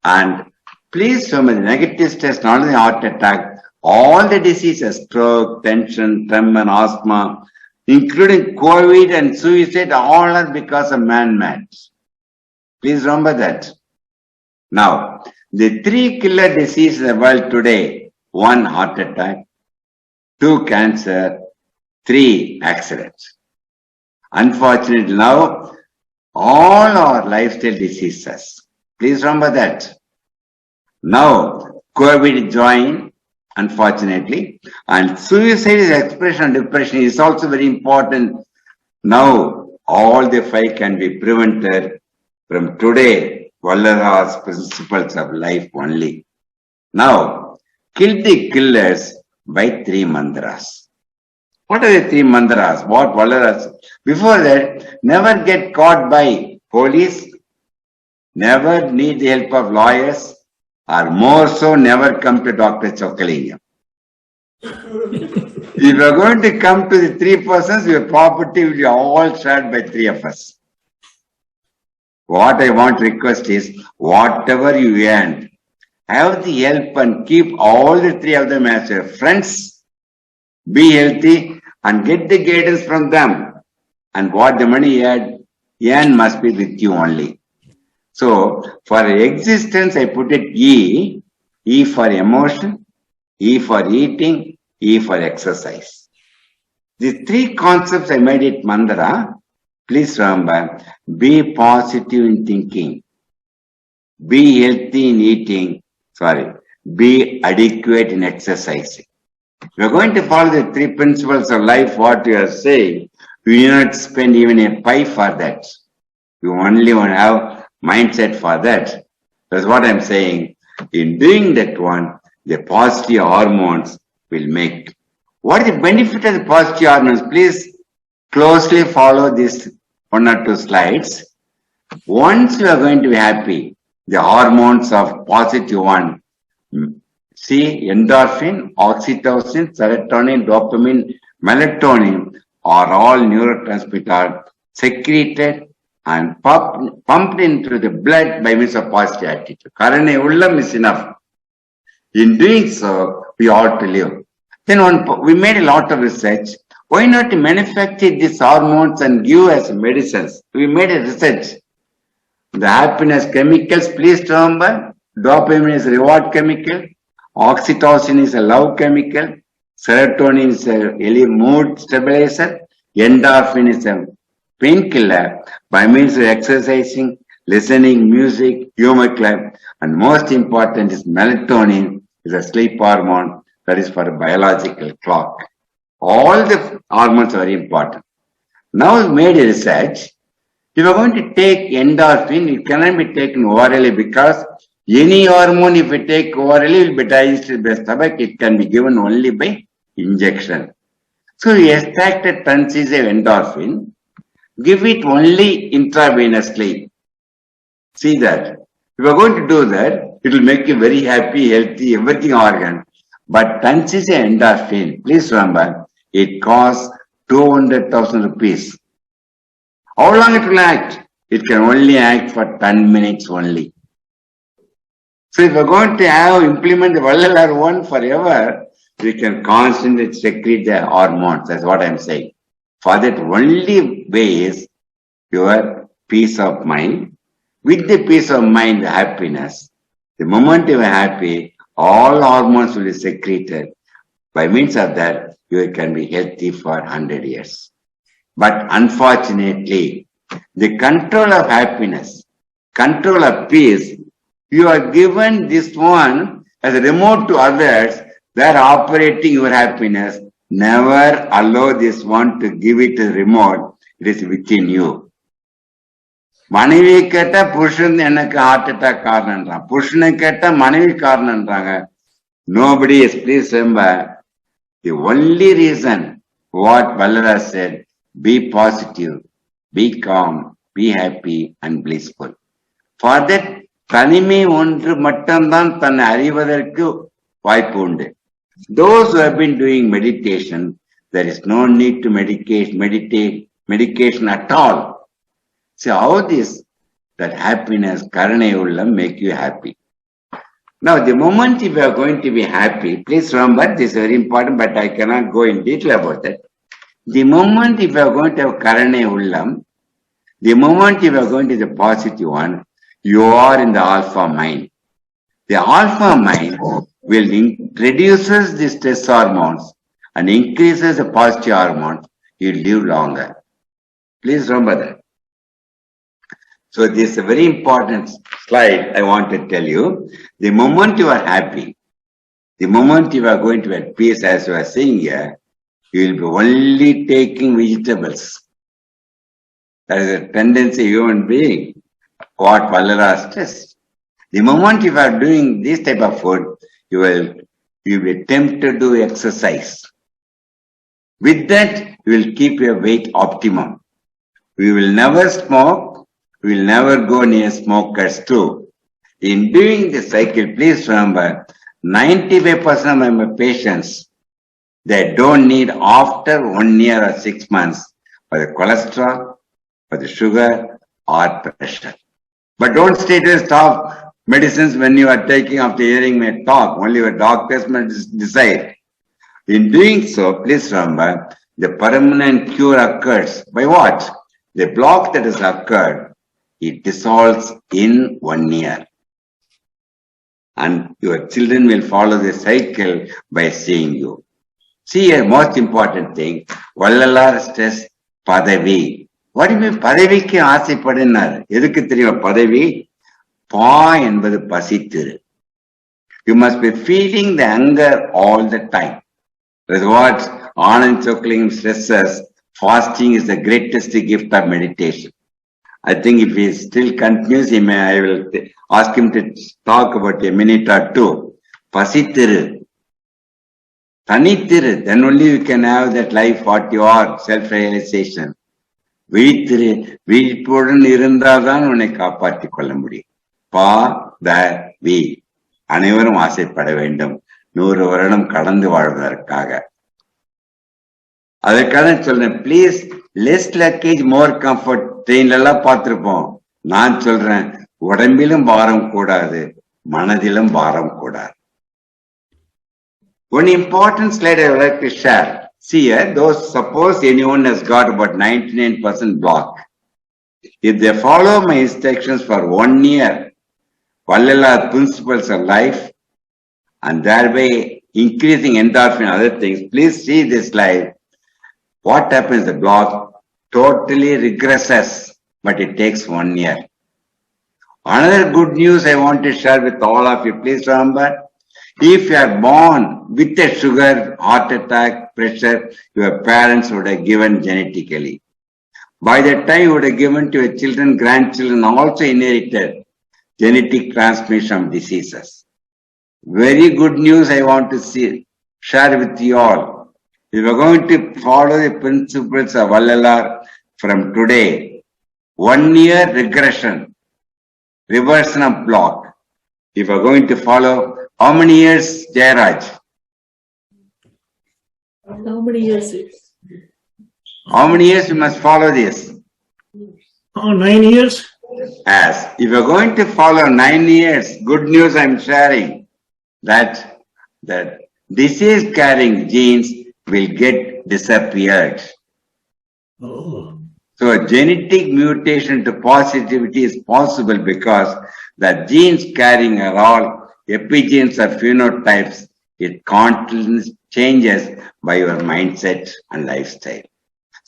And please remember, the negative stress, not only heart attack, all the diseases, stroke, tension, tremor, asthma, including COVID and suicide, all are because of man-made. Please remember that. Now, the 3 killer diseases in the world today, 1 heart attack, 2 cancer, 3 accidents. Unfortunately, now all our lifestyle diseases. Please remember that. Now, COVID joined, unfortunately, and suicide is expression of depression is also very important. Now, all the 5 can be prevented from today, Valera's principles of life only. Now, kill the killers by 3 mantras. What are the 3 mantras? What Valera's? Before that, never get caught by police, never need the help of lawyers, or more so, never come to Dr. Chockalingam. If you are going to come to the 3 persons, your property will be all shared by 3 of us. What I want to request is, whatever you earn, have the help and keep all the 3 of them as your friends. Be healthy and get the guidance from them. And what the money you earn must be with you only. So, for existence, I put it E. E for emotion, E for eating, E for exercise. The 3 concepts I made it mantra. Please remember, be positive in thinking, be healthy in eating, be adequate in exercising. We are going to follow the 3 principles of life, what we are saying. We do not spend even a pie for that. You only want to have mindset for that. That's what I'm saying. In doing that one, the positive hormones will make. What is the benefit of the positive hormones? Please closely follow this 1 or 2 slides. Once you are going to be happy, the hormones of positive one, see, endorphin, oxytocin, serotonin, dopamine, melatonin are all neurotransmitters secreted and pumped into the blood by means of positive attitude. Karane ullam is enough. In doing so, we ought to live. Then we made a lot of research. Why not manufacture these hormones and give as medicines? We made a research. The happiness chemicals, please remember, dopamine is a reward chemical, oxytocin is a love chemical, serotonin is a mood stabilizer, endorphin is a painkiller by means of exercising, listening, music, humor club, and most important is melatonin is a sleep hormone that is for a biological clock. All the hormones are very important. Now we made a research. If you are going to take endorphin, it cannot be taken orally because any hormone if you take orally will be digested by stomach. It can be given only by injection. So we extracted tons of endorphin, give it only intravenously. See that. If you are going to do that, it will make you very happy, healthy, everything organ. But tons of endorphin, please remember, it costs 200,000 rupees. How long it will act? It can only act for 10 minutes only. So if we are going to implement the Vallar one forever, we can constantly secrete the hormones. That's what I'm saying. For that only way is your peace of mind. With the peace of mind, the happiness. The moment you are happy, all hormones will be secreted. By means of that, you can be healthy for 100 years. But unfortunately, the control of happiness, control of peace, you are given this one as a remote to others. They are operating your happiness. Never allow this one to give it a remote. It is within you. மனைவி கேட்டா புருஷன் எனக்கு heart attack காரணம்ன்றான், புருஷனை கேட்டா மனைவி காரணம்ன்றாங்க. Nobody is, please remember, the only reason what Vallara said, be positive, be calm, be happy and blissful. For that, தனிமை ஒன்று மட்டும்தான் தன்னை அறிவதற்கு வாய்ப்பு உண்டு. Those who have been doing meditation, there is no need to medication at all. See how that happiness, karane ullam, make you happy. Now, the moment if you are going to be happy, please remember, this is very important, but I cannot go in detail about that. The moment if you are going to have karane ullam, the moment if you are going to the positive one, you are in the alpha mind. The alpha mind will reduces the stress hormones and increases the positive hormone, you live longer. Please remember that. So this is a very important slide I want to tell you. The moment you are happy, the moment you are going to be at peace, as you are saying here, you will be only taking vegetables. That is a tendency of human being, what Vallala stressed. The moment you are doing this type of food, you will be tempted to do exercise. With that, you will keep your weight optimum. We will never smoke. We will never go near smokers too. In doing the cycle, please remember, 95% of my patients, they don't need after 1 year or 6 months for the cholesterol, for the sugar or pressure. But don't stay to stop medicines when you are taking after hearing my talk. Only your doctors must decide. In doing so, please remember, the permanent cure occurs by what? The block that has occurred, it dissolves in 1 year. And your children will follow the cycle by seeing you. See a most important thing, Vallala stress Padavi. What do you mean Padavikku ஆசைப்படுனார்? எதுக்கு தெரியும் பதவி? பா என்பது பசித்திரு. You must be feeling the hunger all the time. That's what Anand Chockalingam stresses. Fasting is the greatest gift of meditation. I think if he still continues, I will ask him to talk about a minute or two. Pasithiru. Thanithiru. Then only you can have that life what you are, self-realization. Viithiru. Viippudan irundhadan unai kaapatti kolla mudiyum. Pa, da, vi. Anevarum ஆசைப்பட வேண்டும் 100 வருடம் கடந்து வாழ்வதற்காக. அதற்காக சொல்றேன், please less luggage more comfort. ட்ரெயின்ல எல்லாம் பார்த்திருப்போம். நான் சொல்றேன், உடம்பிலும் பாரம் கூடாது, மனதிலும் பாரம் கூடாது. One important slide I would like to share. See here, suppose anyone has got about 99% block. If they follow my instructions for 1 year, Vallala principles of life, and thereby increasing endorphin and other things, please see this slide. What happens? The block totally regresses, but it takes 1 year. Another good news I want to share with all of you. Please remember, if you are born with a sugar, heart attack, pressure, your parents would have given genetically. By the time you would have given to your children, grandchildren also inherited genetic transmission of diseases. Very good news I want to share with you all. If you are going to follow the principles of Vallala from today, 1 year regression, reversion of block. If you are going to follow, how many years, Jayaraj? How many years? How many years you must follow this? 9 years. As if you are going to follow 9 years, good news I am sharing that disease carrying genes will get disappeared. Oh. So genetic mutation to positivity is possible because the genes carrying are all epigenes or phenotypes. It constantly changes by your mindset and lifestyle.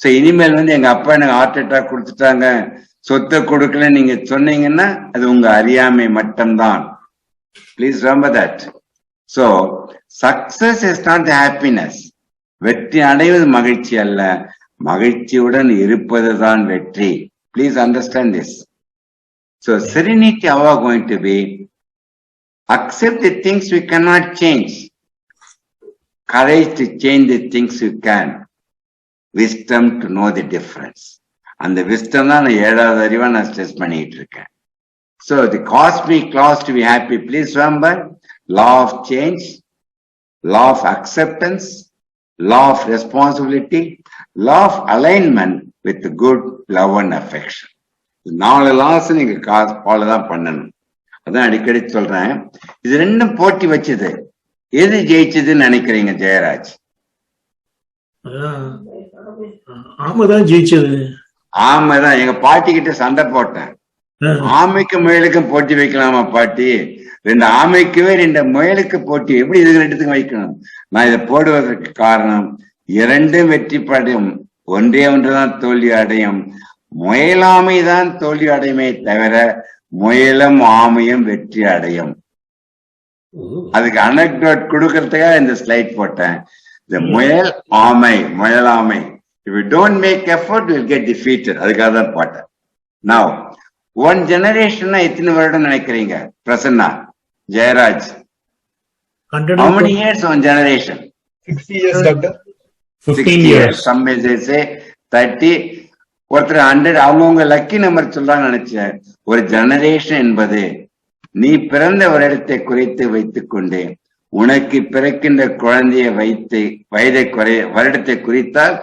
So இனிமேல் எங்க அப்பா எனக்கு heart attack கொடுத்துட்டாங்க, சொத்தை கொடுக்கல நீங்க சொன்னீங்கன்னா அது உங்க அறியாமை மட்டும்தான். Please remember that. So success is not the happiness. வெற்றி அடைவது மகிழ்ச்சி அல்ல, மகிழ்ச்சியுடன் இருப்பதுதான் வெற்றி. Please understand this. So serenity, how are going to be? Accept the things we cannot change. Courage to change the things you can. Wisdom to know the difference. And the wisdom தான் நான் 7வது அறிவா நான் stress பண்ணிட்டு இருக்கேன். So the cosmic laws to be happy, please remember, law of change, law of acceptance, law of responsibility, law of alignment with good love and affection. 4 laws நீங்க follow தான் பண்ணணும். அதான் அடிக்கடி சொல்றேன், இது ரெண்டும் போட்டி வச்சது. எது ஜெயிச்சதுன்னு நினைக்கிறீங்க ஜெயராஜ்? ஆமைதான் ஜெயிச்சது. ஆமைதான். எங்க பாட்டி கிட்ட சண்டை போட்டேன். ஆமைக்கும் முயலுக்கும் போட்டி வைக்கலாமா பாட்டி? ரெண்டு ஆமைக்குவே ரெண்டு முயலுக்கு போட்டி, எப்படி இது ரெண்டுத்துக்கும் வைக்கணும்? நான் இதை போடுவதற்கு காரணம், இரண்டும் வெற்றி படையும், ஒன்றே ஒன்றுதான் தோல்வி அடையும். முயலாமை தான் தோல்வி அடையுமே தவிர முயலும் ஆமையும் வெற்றி அடையும். அதுக்கு அனெக்டோட் கொடுக்கறதுக்காக இந்த ஸ்லைட் போட்டேன். இந்த முயல் ஆமை, முயலாமை, if you don't make effort you will get defeated. அதுக்காக தான் போட்டேன். Now one generation எத்தனை வருடம் நினைக்கிறீங்க? Prasanna, Jayaraj, how many years one generation? 60 years, doctor. 15 years. Some may say 30, ஒருத்தர் 100. அவங்கவுங்க லக்கி நம்பர் சொல்றாங்க நினைச்சேன். ஒரு ஜெனரேஷன் என்பது நீ பிறந்த வருடத்தை குறைத்து வைத்துக் கொண்டு உனக்கு பிறக்கின்ற குழந்தைய வைத்து வருடத்தை குறித்தால்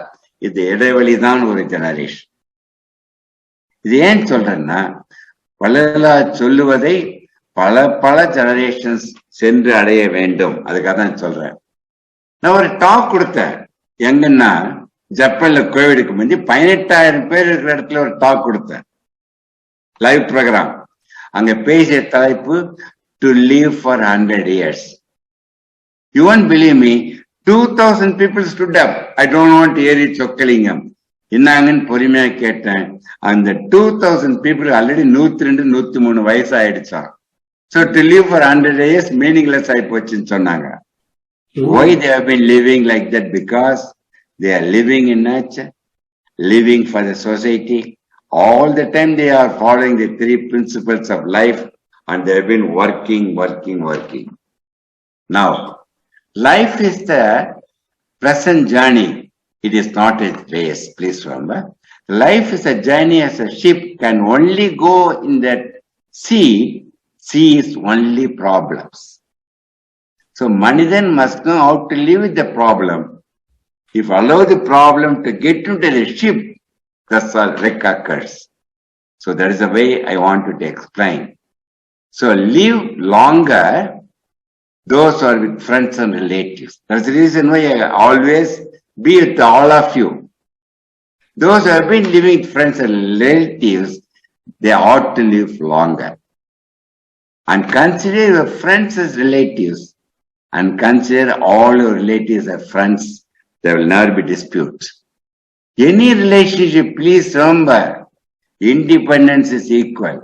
இது இடைவெளிதான் ஒரு ஜெனரேஷன். இது ஏன் சொல்றேன்னா, வள்ளலார் சொல்லுவதை பல ஜெனரேஷன்ஸ் சென்று அடைய வேண்டும். அதுக்காக தான் சொல்றேன். நான் ஒரு டாக் கொடுத்தேன். எங்கன்னா ஜப்பான்ல கோவிடுக்கு முந்தி 18,000 பேர் இருக்கிற இடத்துல ஒரு டாக் கொடுத்தேன், லைவ் ப்ரோக்ராம். அங்க பேசிய தலைப்பு to live for 100 years. You won't believe me, 2,000 people stood up. I don't want to hear it, Chockalingam. என்னங்கன்னு பொறுமையா கேட்டேன். அந்த 2,000 people ஆல்ரெடி 102, 103 வயசு ஆயிடுச்சான். So to live for 100 years meaningless ஆகி போச்சுன்னு சொன்னாங்க. Why they have been living like that? Because they are living in nature, living for the society. All the time they are following the 3 principles of life and they have been working. Now, life is the present journey. It is not a race, please remember. Life is a journey as a ship can only go in that sea. Sea is only problems. So Manidan must know how to live with the problem. If allow the problem to get into the ship, that's all wreck occurs. So that is the way I wanted to explain. So live longer, those who are with friends and relatives. That's the reason why I always be with all of you. Those who have been living with friends and relatives, they ought to live longer. And consider your friends as relatives and consider all your relatives as friends. There will never be disputes. Any relationship, please remember, independence is equal,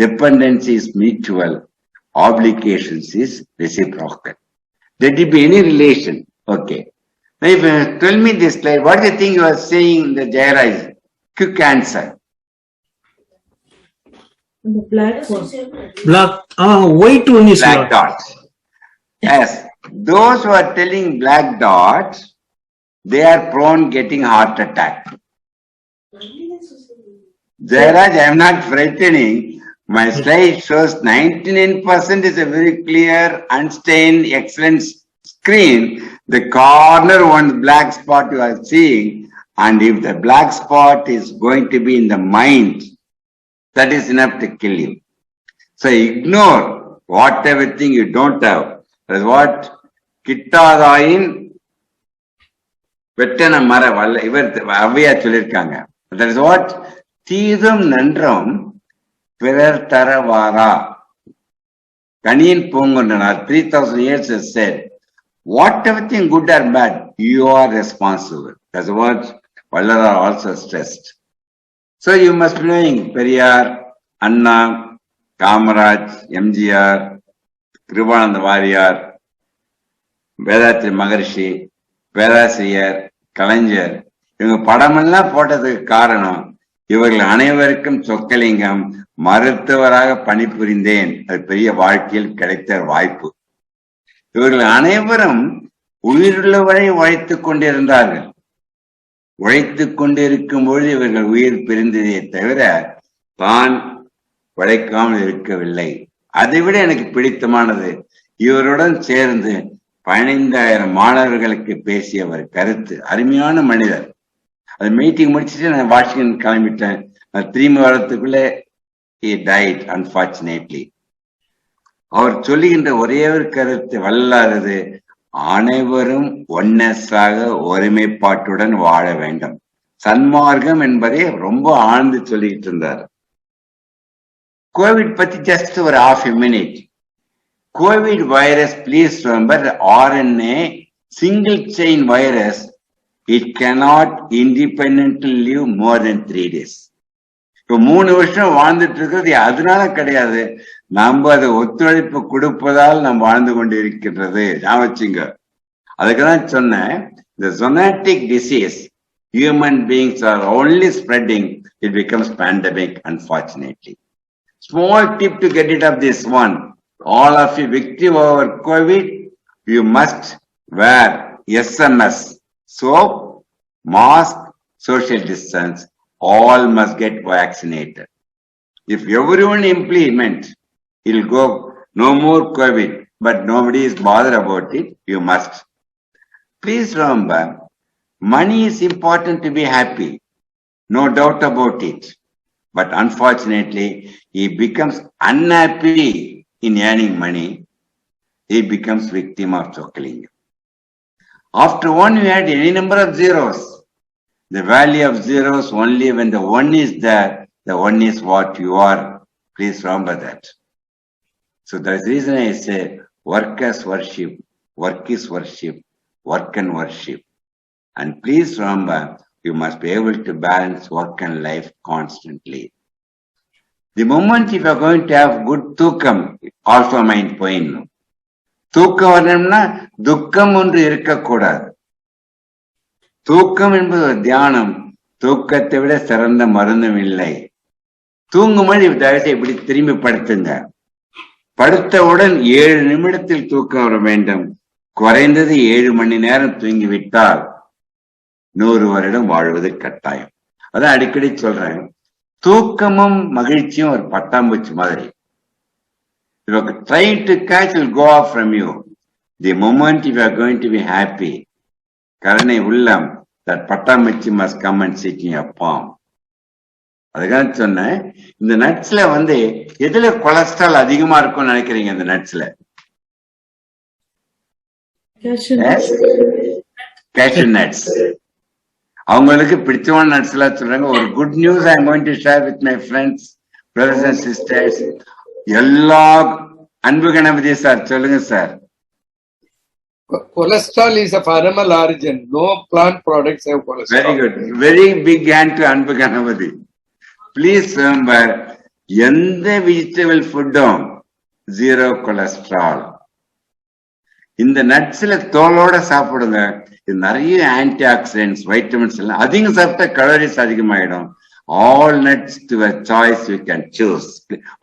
dependency is mutual, obligations is reciprocal. Let it be any relation. Okay. Now, if you tell me this slide, what do you think you are saying in the Jairaj? Quick answer. The black one. Black, white one is Black dots. Yes. Those who are telling black dots, they are prone getting heart attack. Jairaj, I am not frightening. My slide shows 99% is a very clear, unstained, excellent screen. The corner one black spot you are seeing, and if the black spot is going to be in the mind, that is enough to kill you. So ignore whatever thing you don't have. That is what Kittadayin வெட்டன மர வல்ல இவர் அவ்வையா சொல்லியிருக்காங்க. That is what தீதும் நன்றும் பிறர் தரவாரா கனியின் Poongundranar 3,000 years has said, whatever thing good or bad, you are responsible. That's what Vallala also stressed. So you must be knowing Periyar, Anna, Kamaraj, MGR, Krivananda Variyar, Vedatri Maharishi, பேராசிரியர், கலைஞர், இவங்க படமெல்லாம் போட்டதுக்கு காரணம், இவர்கள் அனைவருக்கும் சொக்கலிங்கம் மருத்துவராக பணிபுரிந்தேன், அது பெரிய வாழ்க்கையில் கிடைத்த வாய்ப்பு. இவர்கள் அனைவரும் உயிருள்ளவரை உழைத்துக் கொண்டிருந்தார்கள். உழைத்துக் கொண்டிருக்கும் பொழுது இவர்கள் உயிர் பிரிந்ததே தவிர தான் உழைக்காமல் இருக்கவில்லை. அதைவிட எனக்கு பிடித்தமானது, இவருடன் சேர்ந்து 15,000 மாணவர்களுக்கு பேசிய ஒரு கருத்து. அருமையான மனிதர். அது மீட்டிங் முடிச்சுட்டு நான் வாஷிங்டன் கிளம்பிட்டேன். திரும்பி வரத்துக்குள்ள he died unfortunately. அவர் சொல்லுகின்ற ஒரே ஒரு கருத்து வல்லாரது, அனைவரும் ஒன்னஸாக ஒருமைப்பாட்டுடன் வாழ வேண்டும். சன்மார்க்கம் என்பதை ரொம்ப ஆழ்ந்து சொல்லிக்கிட்டு இருந்தார். கோவிட் பத்தி ஜஸ்ட் ஒரு half a minute. COVID virus, please remember, the RNA, single chain virus, it cannot independently live more than 3 days. இப்போ 3 வருஷம் வாழ்ந்துட்டு இருக்கிறது அதனால கிடையாது, நம்ம அதை ஒத்துழைப்பு கொடுப்பதால் நாம் வாழ்ந்து கொண்டு இருக்கின்றது. நான் வச்சுங்க, அதுக்குதான் சொன்னேன், the zoonotic disease, human beings are only spreading, it becomes pandemic, unfortunately. Small tip to get rid of this one. All of you victim over COVID, you must wear SMS, soap, mask, social distance. All must get vaccinated. If everyone implement, it will go no more COVID, but nobody is bothered about it. You must. Please remember, money is important to be happy. No doubt about it. But unfortunately, he becomes unhappy in earning money. He becomes victim of Chockalingam. After one, you had any number of zeros. The value of zeros only when the one is there, the one is what you are. Please remember that. So that's the reason I say work as worship, work is worship, work and worship. And please remember, you must be able to balance work and life constantly. The moment if you are going to have good தூக்கம், also mind போயிடணும். தூக்கம் வரணும்னா துக்கம் ஒன்று இருக்கக்கூடாது. தூக்கம் என்பது ஒரு தியானம். தூக்கத்தை விட சிறந்த மருந்தும் இல்லை. தூங்கும்போது தயவுசெய்து இப்படி திரும்பி படுத்துங்க. படுத்தவுடன் 7 நிமிடத்தில் தூக்கம் வர வேண்டும். குறைந்தது 7 மணி நேரம் தூங்கிவிட்டால் 100 வருடம் வாழ்வது கட்டாயம். அதான் அடிக்கடி சொல்றேன், தூக்கமும் மகிழ்ச்சியும் ஒரு பட்டாம்பூச்சி மாதிரி. Try to catch will go off from you. The moment you are going to be happy, கருணை உள்ளம், that பட்டாம்பூச்சி must come and sit in your palm. அதுக்காக சொன்னேன், இந்த நட்ஸ்ல எதுல கொலஸ்ட்ரால் அதிகமா இருக்கும்னு நினைக்கிறீங்க? இந்த நட்ஸ்ல cashew nuts. அவங்களுக்கு பிடிச்சமான நட்ஸ் எல்லாம் சொல்றாங்க. ஒரு good news I am going to share with my friends, brothers and sisters. எல்லா அன்பு கணபதி சார் சொல்லுங்க sir. Cholesterol is of animal origin. No plant products have cholesterol. Very good. Very big hand to Anbu Ganapati. Please remember, எந்த vegetable foodum zero cholesterol. இந்த நட்ஸ்ல தோலோட சாப்பிடுங்க. இது நிறைய anti oxidants, vitamins எல்லாம். அதிகம் சாப்பிட்டா கலோரிஸ் அதிகமாயிடும். All nuts to a choice you can choose.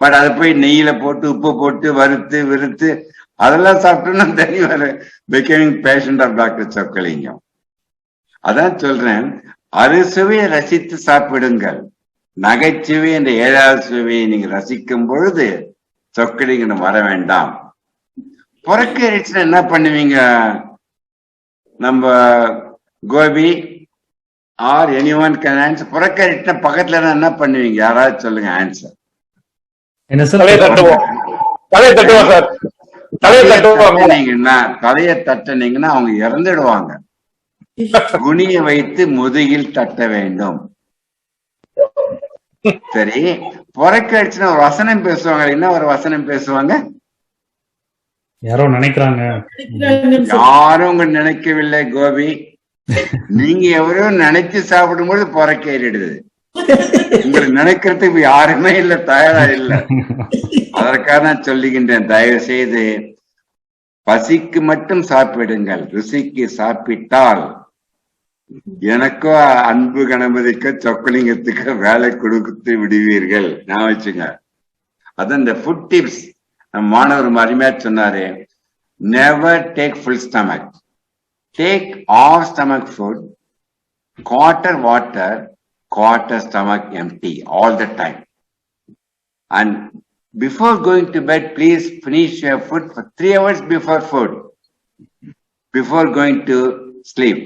But அதை போய் நெய்யில போட்டு உப்பு போட்டு வறுத்து விறுத்து அதெல்லாம் சாப்பிட்டோம்னா தனி becoming patient of Dr. Chockalingam. அதான் சொல்றேன், அறுசுவையை ரசித்து சாப்பிடுங்கள். நகைச்சுவை என்ற 7வது சுவையை நீங்க ரசிக்கும் பொழுது சொக்கலிங்கம் வர வேண்டாம். புறக்கேறிச்சுன்னா என்ன பண்ணுவீங்க? நம்ம Gopi or anyone can answer. புறக்கேறிச்சுன்னா பக்கத்துல என்ன பண்ணுவீங்க? யாராவது சொல்லுங்க ஆன்சர். என்ன சார்? தலையை தட்டுவோம் சார். தலையை தட்டினீங்கன்னா அவங்க இறந்துடுவாங்க. குனிய வைத்து முதுகில் தட்ட வேண்டும். சரி, புறக்கடிச்சுன்னா ஒரு வசனம் பேசுவாங்க. என்ன ஒரு வசனம் பேசுவாங்க? யாரோ நினைக்கிறாங்க. யாரும் உங்க நினைக்கவில்லை கோபி. நீங்க எவரோ நினைச்சு சாப்பிடும்போது புறக்கேறிடுது. உங்களை நினைக்கிறதுக்கு யாருமே இல்ல, தயாரா இல்ல. அதற்காக நான் சொல்லுகின்றேன், தயவு செய்து பசிக்கு மட்டும் சாப்பிடுங்கள். ருசிக்கு சாப்பிட்டால் எனக்கோ அன்பு கணபதிக்கோ சொக்கலிங்கத்துக்கோ வேலை கொடுத்து விடுவீர்கள். நான் வச்சுங்க. அதான் இந்த ஃபுட் டிப்ஸ் நம்ம மாணவர் அருமையா சொன்னாரு. Never take full stomach, take off stomach food, quarter water, quarter stomach empty all the time. And before going to bed, please finish your food for 3 hours before food. Before going to sleep,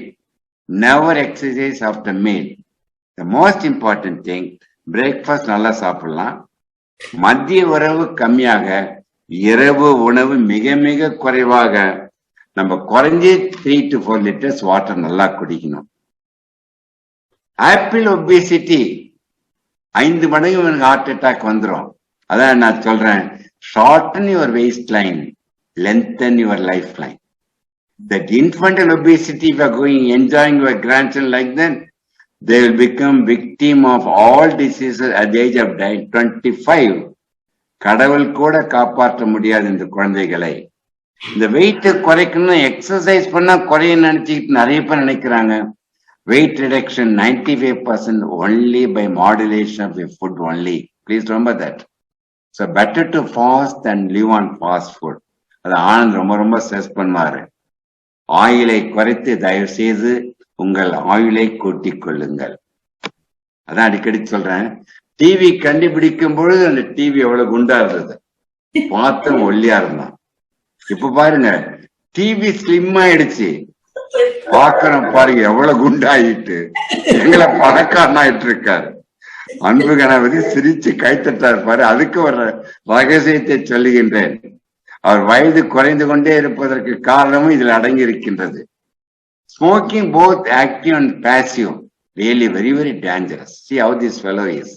never exercise after meal. The most important thing, breakfast நல்லா சாப்பிடலாம். மதிய உணவு கம்மியாக, இரவு உணவு மிக மிக குறைவாக. நம்ம குறைஞ்சே 3 to 4 liters வாட்டர் நல்லா குடிக்கணும். ஆப்பிள் ஒபிசிட்டி 5 மடங்கு ஹார்ட் அட்டாக் வந்துடும். அதான் நான் சொல்றேன், shorten your waste line, lengthen your lifeline. That infantile obesity, if you are going, enjoying your grandchildren like that, they will become victim of all diseases at the age of 25. கடவுள் கூட காப்பாற்ற முடியாது இந்த குழந்தைகளை. இந்த வெயிட் குறைக்கணும், exercise பண்ணா குறையும் நினைச்சுக்கிட்டு நிறைய பேர் நினைக்கிறாங்க. Weight reduction 95% only by modulation of your food only. Please remember that. So better to fast than live on fast food. அது ஆனந்த் ரொம்ப ஸ்ட்ரெஸ் பண்ணுவாரு. ஆயிலை குறைத்து தயவு செய்து உங்கள் ஆயுளை கூட்டிக் கொள்ளுங்கள். அதான் அடிக்கடி சொல்றேன். டிவி கண்டுபிடிக்கும் பொழுது அந்த டிவி எவ்வளவு குண்டா இருந்தது, பார்த்து ஒல்லியா இருந்தான். இப்ப பாருங்க டிவி ஸ்லிம் ஆயிடுச்சு, பாக்கிறோம் பாருங்க எவ்வளவு குண்டாயிட்டு எங்களை பணக்காரனாயிட்டு இருக்காரு. அன்பு கணபதி சிரிச்சு கைத்தட்டார் பாரு. அதுக்கு ஒரு ரகசியத்தை சொல்லுகின்றேன். அவர் வயது குறைந்து கொண்டே இருப்பதற்கு காரணமும் இதில் அடங்கி இருக்கின்றது. Smoking both active and passive really very dangerous. See how this fellow is.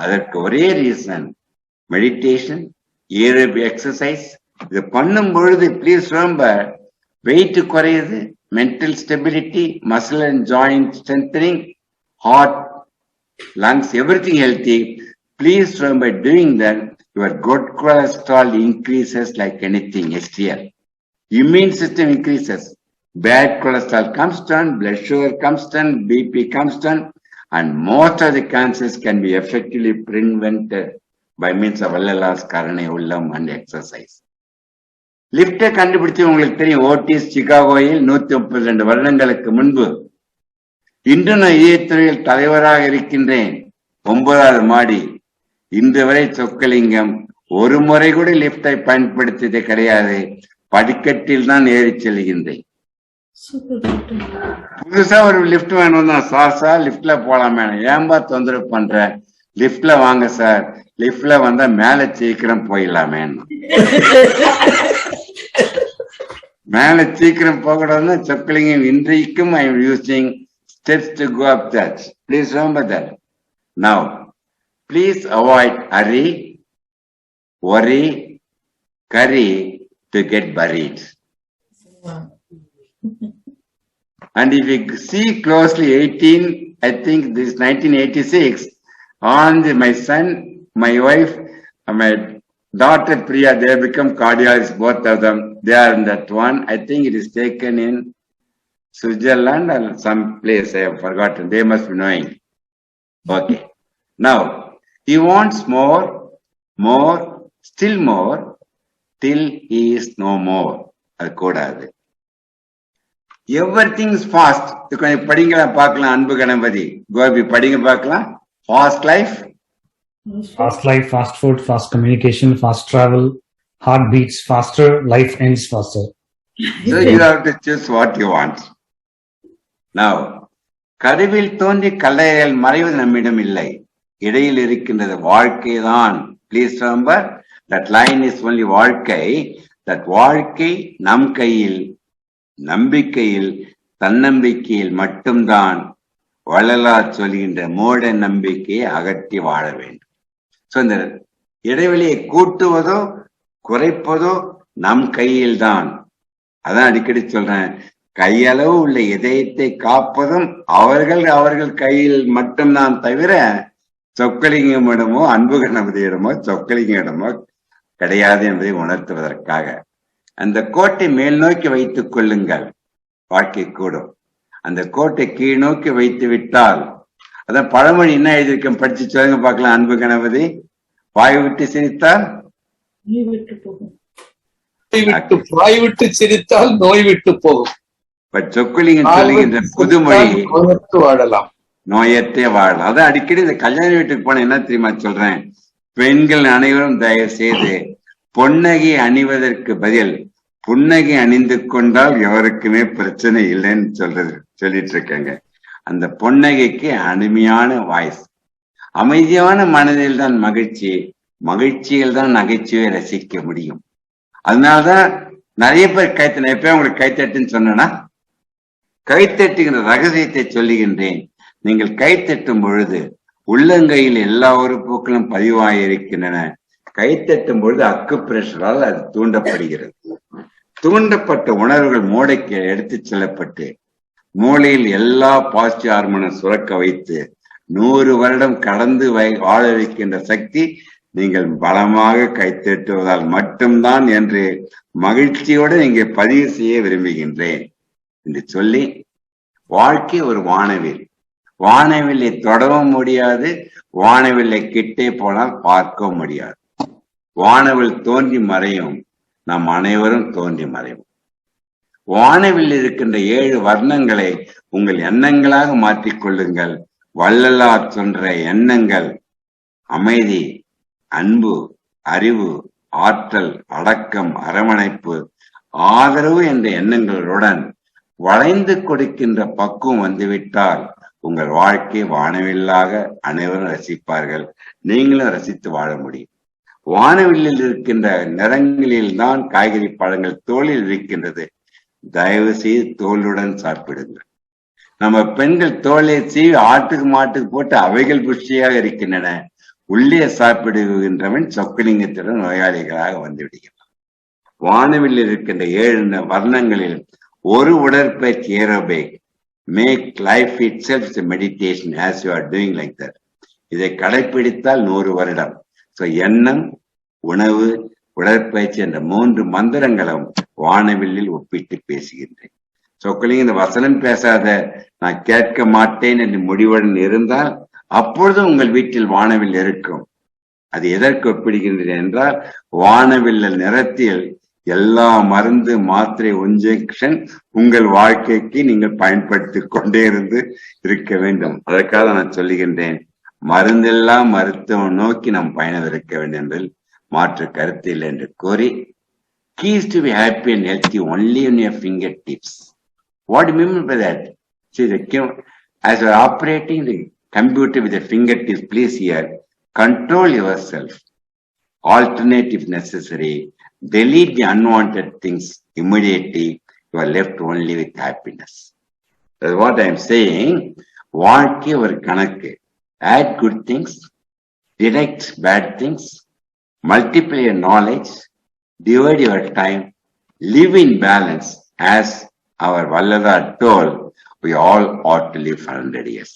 அதற்கு ஒரே ரீசன் மெடிடேஷன், ஏரோபிக் எக்ஸசைஸ். இது பண்ணும் பொழுது ப்ளீஸ் ரிமெம்பர், வெயிட் குறையுது, mental stability, muscle and joint strengthening, heart, lungs, everything healthy. Please remember doing that, your good cholesterol increases like anything, HDL. Immune system increases. Bad cholesterol comes down, blood sugar comes down, BP comes down, and most of the cancers can be effectively prevented by means of LLRs, Karane, Ullam, and exercise. லிப்டை கண்டுபிடிச்சு உங்களுக்கு தெரியும். Otis சிகாகோயில் 132 வருடங்களுக்கு முன்பு. இன்று நான் இதயத்துறையில் தலைவராக இருக்கின்றேன். 9வது மாடி. இன்று வரை சொக்கலிங்கம் ஒரு முறை கூட லிப்டை பயன்படுத்தியது கிடையாது. படிக்கட்டில் தான் ஏறி செல்கின்றேன். புதுசா ஒரு லிப்ட் வேணும் தான் சார் லிப்ட்ல போலாம் மேடம். ஏன்பா தொந்தரவு பண்ற, லிப்ட்ல வாங்க சார், லிப்ட்ல வந்தா மேல சீக்கிரம் போயிடலாமே. மேல சீக்கிரம் போகணும்னா சொக்கலிங்கம் இன்றைக்கும் I am using steps to go up that. Please remember that. Now, please avoid hurry, worry, curry to get buried. And if you see closely, I think this 1986, my son, my wife, my daughter Priya, they have become cardiologists, both of them. They are in that one. I think it is taken in Switzerland or some place, I have forgotten. They must be knowing. Okay. Now, he wants more, still more, till he is no more. அது கூடாது. Everything is fast. கொஞ்சம் படிங்களா பார்க்கலாம். அன்பு கணபதி கோபி படிங்க பார்க்கலாம். Fast life. Fast life, fast food, fast communication, fast travel, heart beats faster, life ends faster. So you have to choose what you want. Now, கருவில் தோன்றி கல்லைகள் மறைவது நம்மிடம் இல்லை, இடையில் இருக்கின்றது வாழ்க்கை தான். Please remember that line is only வாழ்க்கை. That வாழ்க்கை நம் கையில், நம்பிக்கையில், தன்னம்பிக்கையில் மட்டும்தான். வள்ளலார் சொல்கின்ற மூட நம்பிக்கையை அகற்றி வாழ வேண்டும். சோ இந்த இடைவெளியை கூட்டுவதோ குறைப்பதோ நம் கையில் தான். அதான் அடிக்கடி சொல்றேன், கையளவு உள்ள இதயத்தை காப்பதும் அவர்கள் கையில் மட்டும்தான் தவிர சொக்கலிங்கமிடமோ அன்பு கணபதியிடமோ சொக்கலிங்கமிடமோ கிடையாது என்பதை உணர்த்துவதற்காக. அந்த கோட்டை மேல் நோக்கி வைத்துக் கொள்ளுங்கள், வாழ்க்கை கூடும். அந்த கோட்டை கீழ் நோக்கி வைத்து விட்டால், அதான் பழமொழி என்ன எழுதியிருக்கேன், படிச்சு சொல்லுங்க பார்க்கலாம். அன்பு கணபதி, வாய் விட்டு சிரித்தால் வாய் விட்டு சிரித்தால் நோய் விட்டு போகும். சொக்கலிங்கம் சொல்லுகின்ற புதுமொழி, வாழலாம், நோயற்றே வாழலாம். அதான் அடிக்கடி இந்த கல்யாண வீட்டுக்கு போன என்ன தெரியுமா சொல்றேன், பெண்கள் அனைவரும் தயவு செய்து பொன்னகை அணிவதற்கு பதில் புன்னகை அணிந்து கொண்டால் எவருக்குமே பிரச்சனை இல்லைன்னு சொல்லிட்டு இருக்காங்க. அந்த பொன்னகைக்கு அருமையான வாய்ஸ், அமைதியான மனதில் தான் மகிழ்ச்சி, மகிழ்ச்சியில் தான் நகைச்சுவை ரசிக்க முடியும். அதனாலதான் நிறைய பேர் கைத்தட்ட. எப்ப உங்களுக்கு கைத்தட்டுன்னு சொன்னா, கைத்தட்டுகிற ரகசியத்தை சொல்லுகின்றேன். நீங்கள் கைத்தட்டும் பொழுது உள்ளங்கையில் எல்லா உறுப்புகளும் பதிவாயிருக்கின்றன. கைத்தட்டும் பொழுது அக்கு பிரஷரால் அது தூண்டப்படுகிறது. தூண்டப்பட்ட உணர்வுகள் மூளைக்கு எடுத்துச் செல்லப்பட்டு மூளையில் எல்லா பாசிட்டிவ் ஹார்மோனும் சுரக்க வைத்து 100 வருடம் கடந்து வாழ வைக்கின்ற சக்தி நீங்கள் பலமாக கைத்தட்டுவதால் மட்டும்தான் என்று மகிழ்ச்சியோடு இங்கே பதிவு செய்ய விரும்புகின்றேன் என்று சொல்லி, வாழ்க்கை ஒரு வானவில். வானவில்லை தொடவும் முடியாது, வானவில்லை கிட்டே போனால் பார்க்க முடியாது. வானவில் தோன்றி மறையும், நாம் அனைவரும் தோன்றி மறையும். வானவில் இருக்கின்ற 7 வர்ணங்களை உங்கள் எண்ணங்களாக மாற்றிக்கொள்ளுங்கள். வள்ளலார் சொன்ற எண்ணங்கள் அமைதி, அன்பு, அறிவு, ஆற்றல், அடக்கம், அரவணைப்பு, ஆதரவு என்ற எண்ணங்களுடன் வளைந்து கொடுக்கின்ற பக்குவம் வந்துவிட்டால் உங்கள் வாழ்க்கை வானவில்லாக அனைவரும் ரசிப்பார்கள். நீங்களும் ரசித்து வாழ முடியும். வானவில்லில் இருக்கின்ற நிறங்களில் தான் காய்கறி பழங்கள் தோலில் இருக்கின்றது. தயவு செய்து தோலுடன் சாப்பிடுங்கள். நம்ம பெண்கள் தோலை சீவி ஆட்டுக்கு மாட்டுக்கு போட்டு அவைகள் புஷ்டியாக இருக்கின்றன. உள்ளே சாப்பிடுகின்றவன் சொக்கலிங்கத்துடன் நோயாளிகளாக வந்து விடுகிறான். வானவில் இருக்கின்ற 7 வர்ணங்களில் ஒரு உடற்பயிற்சி aerobic. Make life itself meditation as you are doing like that. இதை கடைபிடித்தால் 100 வருடம். ஸோ எண்ணம், உணவு, உடற்பயிற்சி என்ற 3 மந்திரங்களும் வானவில்லில் ஒப்பிட்டு பேசுகின்றேன். சொக்கலிங்க இந்த வசனம் பேசாத, நான் கேட்க மாட்டேன் என்று முடிவுடன் இருந்தால் அப்பொழுது உங்கள் வீட்டில் வானவில் இருக்கும். அது எதற்கு ஒப்பிடுகின்றேன் என்றால், வானவில்லல் நிறத்தில் எல்லா மருந்து, மாத்திரை, இன்ஜெக்ஷன் உங்கள் வாழ்க்கைக்கு நீங்கள் பயன்படுத்திக் கொண்டே இருக்க வேண்டும். அதற்காக நான் சொல்லுகின்றேன், மருந்தெல்லாம் மருத்துவம் நோக்கி நம் பயணம் இருக்க வேண்டும் என்பதில் மாற்று கருத்து இல்லை என்று கூறி, keys to be happy and healthy only on your fingertips. What do you mean by that? See, as you are operating the computer with the fingertips, please here, control yourself. Alternate if necessary. Delete the unwanted things immediately. You are left only with happiness. That's what I am saying. வாழ்க்கை ஒரு கணக்கு. Add good things, deduct bad things, multiply your knowledge, divide your time, live in balance. As our Valladar told, we all ought to live for 100 years.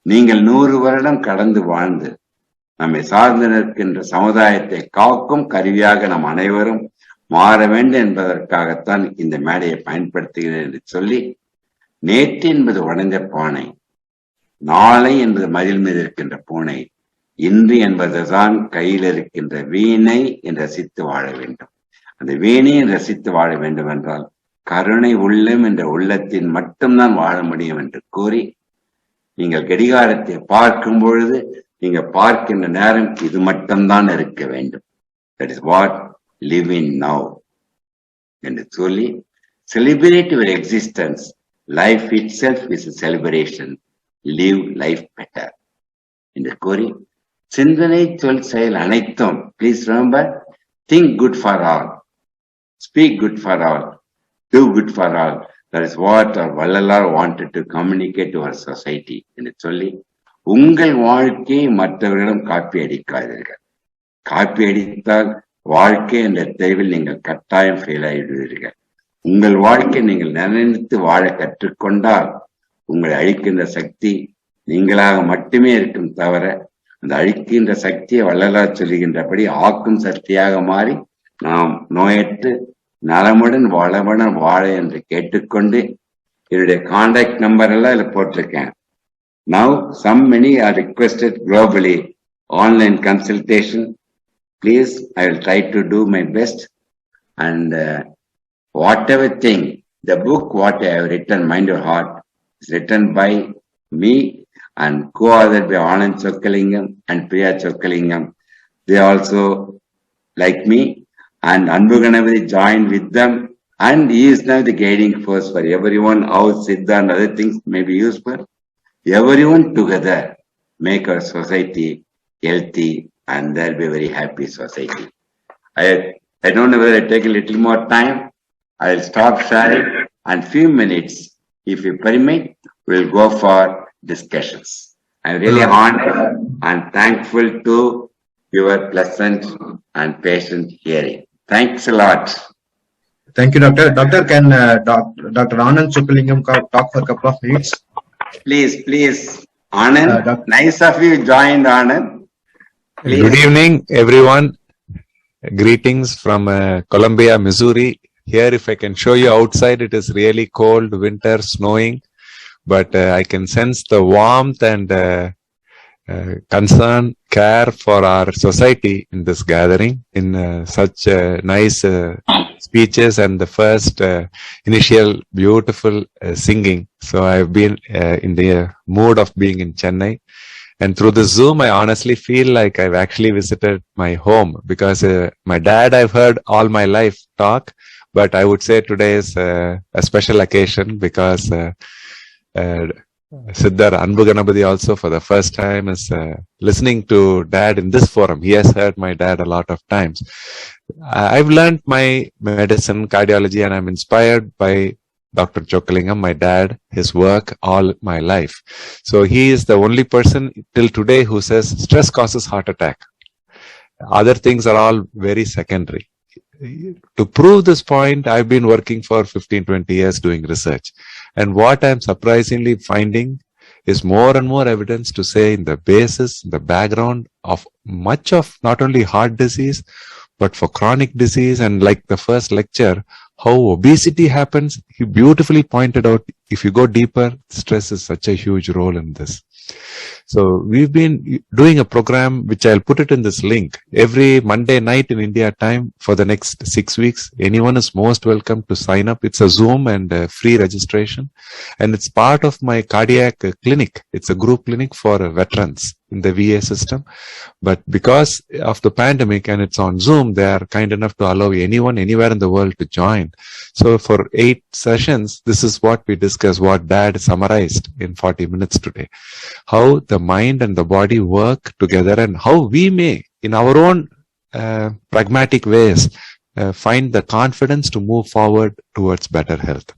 நீங்கள் 100 வருடம் கடந்து வாழ்ந்து நம்மை சார்ந்து நிற்கின்ற சமுதாயத்தை காக்கும் கருவியாக நம் அனைவரும் மாற வேண்டும் என்பதற்காகத்தான் இந்த மேடையை பயன்படுத்துகிறேன் என்று சொல்லி, நேற்று என்பது உடைந்த பானை, நாளை என்பது மதில் மீது இருக்கின்ற பூனை, இன்று என்பதுதான் கையில் இருக்கின்ற வீணை என்று ரசித்து வாழ வேண்டும். அந்த வீணையை ரசித்து வாழ வேண்டும் என்றால் கருணை உள்ளம் என்ற உள்ளத்தின் மட்டும்தான் வாழ முடியும் என்று கூறி, நீங்கள் கடிகாரத்தை பார்க்கும் பொழுது நீங்க பார்க்கின்ற நேரம் இது மட்டும்தான் இருக்க வேண்டும். That is what live in now என்று சொல்லி, celebrate your existence. Life itself is a celebration. Live life better என்று கூறி, சிந்தனை, சொல், செயல் அனைத்தும் please remember, think good for all, speak good for all, do good for all. That is what our Vallalar wanted to communicate to our society என்று சொல்லி, உங்கள் வாழ்க்கையை மற்றவர்களிடம் காப்பி அடிக்காதீர்கள். காப்பி அடித்தால் வாழ்க்கை என்ற தேர்வில் நீங்கள் கட்டாயம் ஃபெயில் ஆகிவிடுவீர்கள். உங்கள் வாழ்க்கை நீங்கள் நினைத்து வாழ கற்றுக்கொண்டால் உங்களை அழிக்கின்ற சக்தி நீங்களாக மட்டுமே இருக்கும் தவிர, அந்த அழிக்கின்ற சக்தியை வள்ளலார் சொல்லுகின்றபடி ஆக்கும் சக்தியாக மாறி நாம் நோயற்று நலமுடன் வளமுடன் வாழ என்று கேட்டுக்கொண்டு, என்னுடைய கான்டாக்ட் நம்பர் எல்லாம் இதுல போட்டிருக்கேன். Now, many are requested globally online consultation. Please, I will try to do my best. And whatever thing, the book what I have written, Mind Your Heart, is written by me and co-authored by Chockalingam and Priya Chockalingam. They also like me, and Anbuganavadi joined with them, and he is now the guiding force for everyone. How Siddha and other things may be useful. Everyone together make our society healthy, and there'll be a very happy society. I don't know whether I take a little more time. I'll stop sharing, and few minutes, if you permit, we'll go for discussions. I'm really honored and thankful to your pleasant and patient hearing. Thanks a lot. Thank you, Doctor. Doctor, can Dr. Anand Chockalingam talk for a couple of minutes? Please. Anand, nice of you joined, Anand. Please. Good evening, everyone. Greetings from Columbia, Missouri. Here, if I can show you outside, it is really cold, winter, snowing. But I can sense the warmth and concern, care for our society in this gathering, in such nice speeches and the first initial beautiful singing. So I've been in the mood of being in Chennai. And through the Zoom, I honestly feel like I've actually visited my home, because my dad, I've heard all my life talk, but I would say today is a special occasion because Siddhar Anbuganapati also for the first time is listening to dad in this forum. He has heard my dad a lot of times. I've learned my medicine, cardiology, and I'm inspired by Dr. Chockalingam, my dad, his work all my life. So he is the only person till today who says stress causes heart attack. Other things are all very secondary. To prove this point, I've been working for 15-20 years doing research. And what I'm surprisingly finding is more and more evidence to say in the basis, the background of much of not only heart disease, but for chronic disease, and like the first lecture, how obesity happens. He beautifully pointed out, if you go deeper, stress is such a huge role in this. So we've been doing a program, which I'll put it in this link, every Monday night in India time for the next 6 weeks. Anyone is most welcome to sign up. It's a Zoom and free registration. And it's part of my cardiac clinic. It's a group clinic for veterans in the VA system. But because of the pandemic and it's on Zoom, they are kind enough to allow anyone anywhere in the world to join. So for 8 sessions, this is what we discuss, what Dad summarized in 40 minutes today. How the mind and the body work together, and how we may, in our own pragmatic ways, find the confidence to move forward towards better health.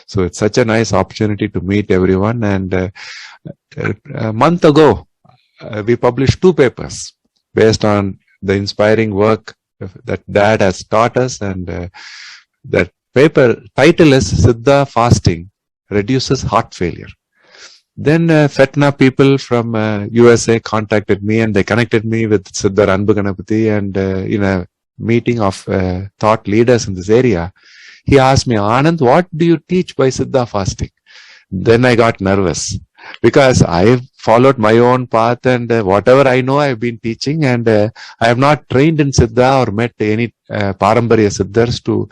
So it's such a nice opportunity to meet everyone. And a month ago, we published 2 papers based on the inspiring work that Dad has taught us. And that paper title is Siddha Fasting Reduces Heart Failure. Then FETNA people from USA contacted me, and they connected me with Siddhar Anbuganapati, and in a meeting of thought leaders in this area, he asked me, Anand, what do you teach by Siddha fasting? Then I got nervous, because I've followed my own path, and whatever I know I've been teaching, and I have not trained in Siddha or met any Paramparya Siddhars to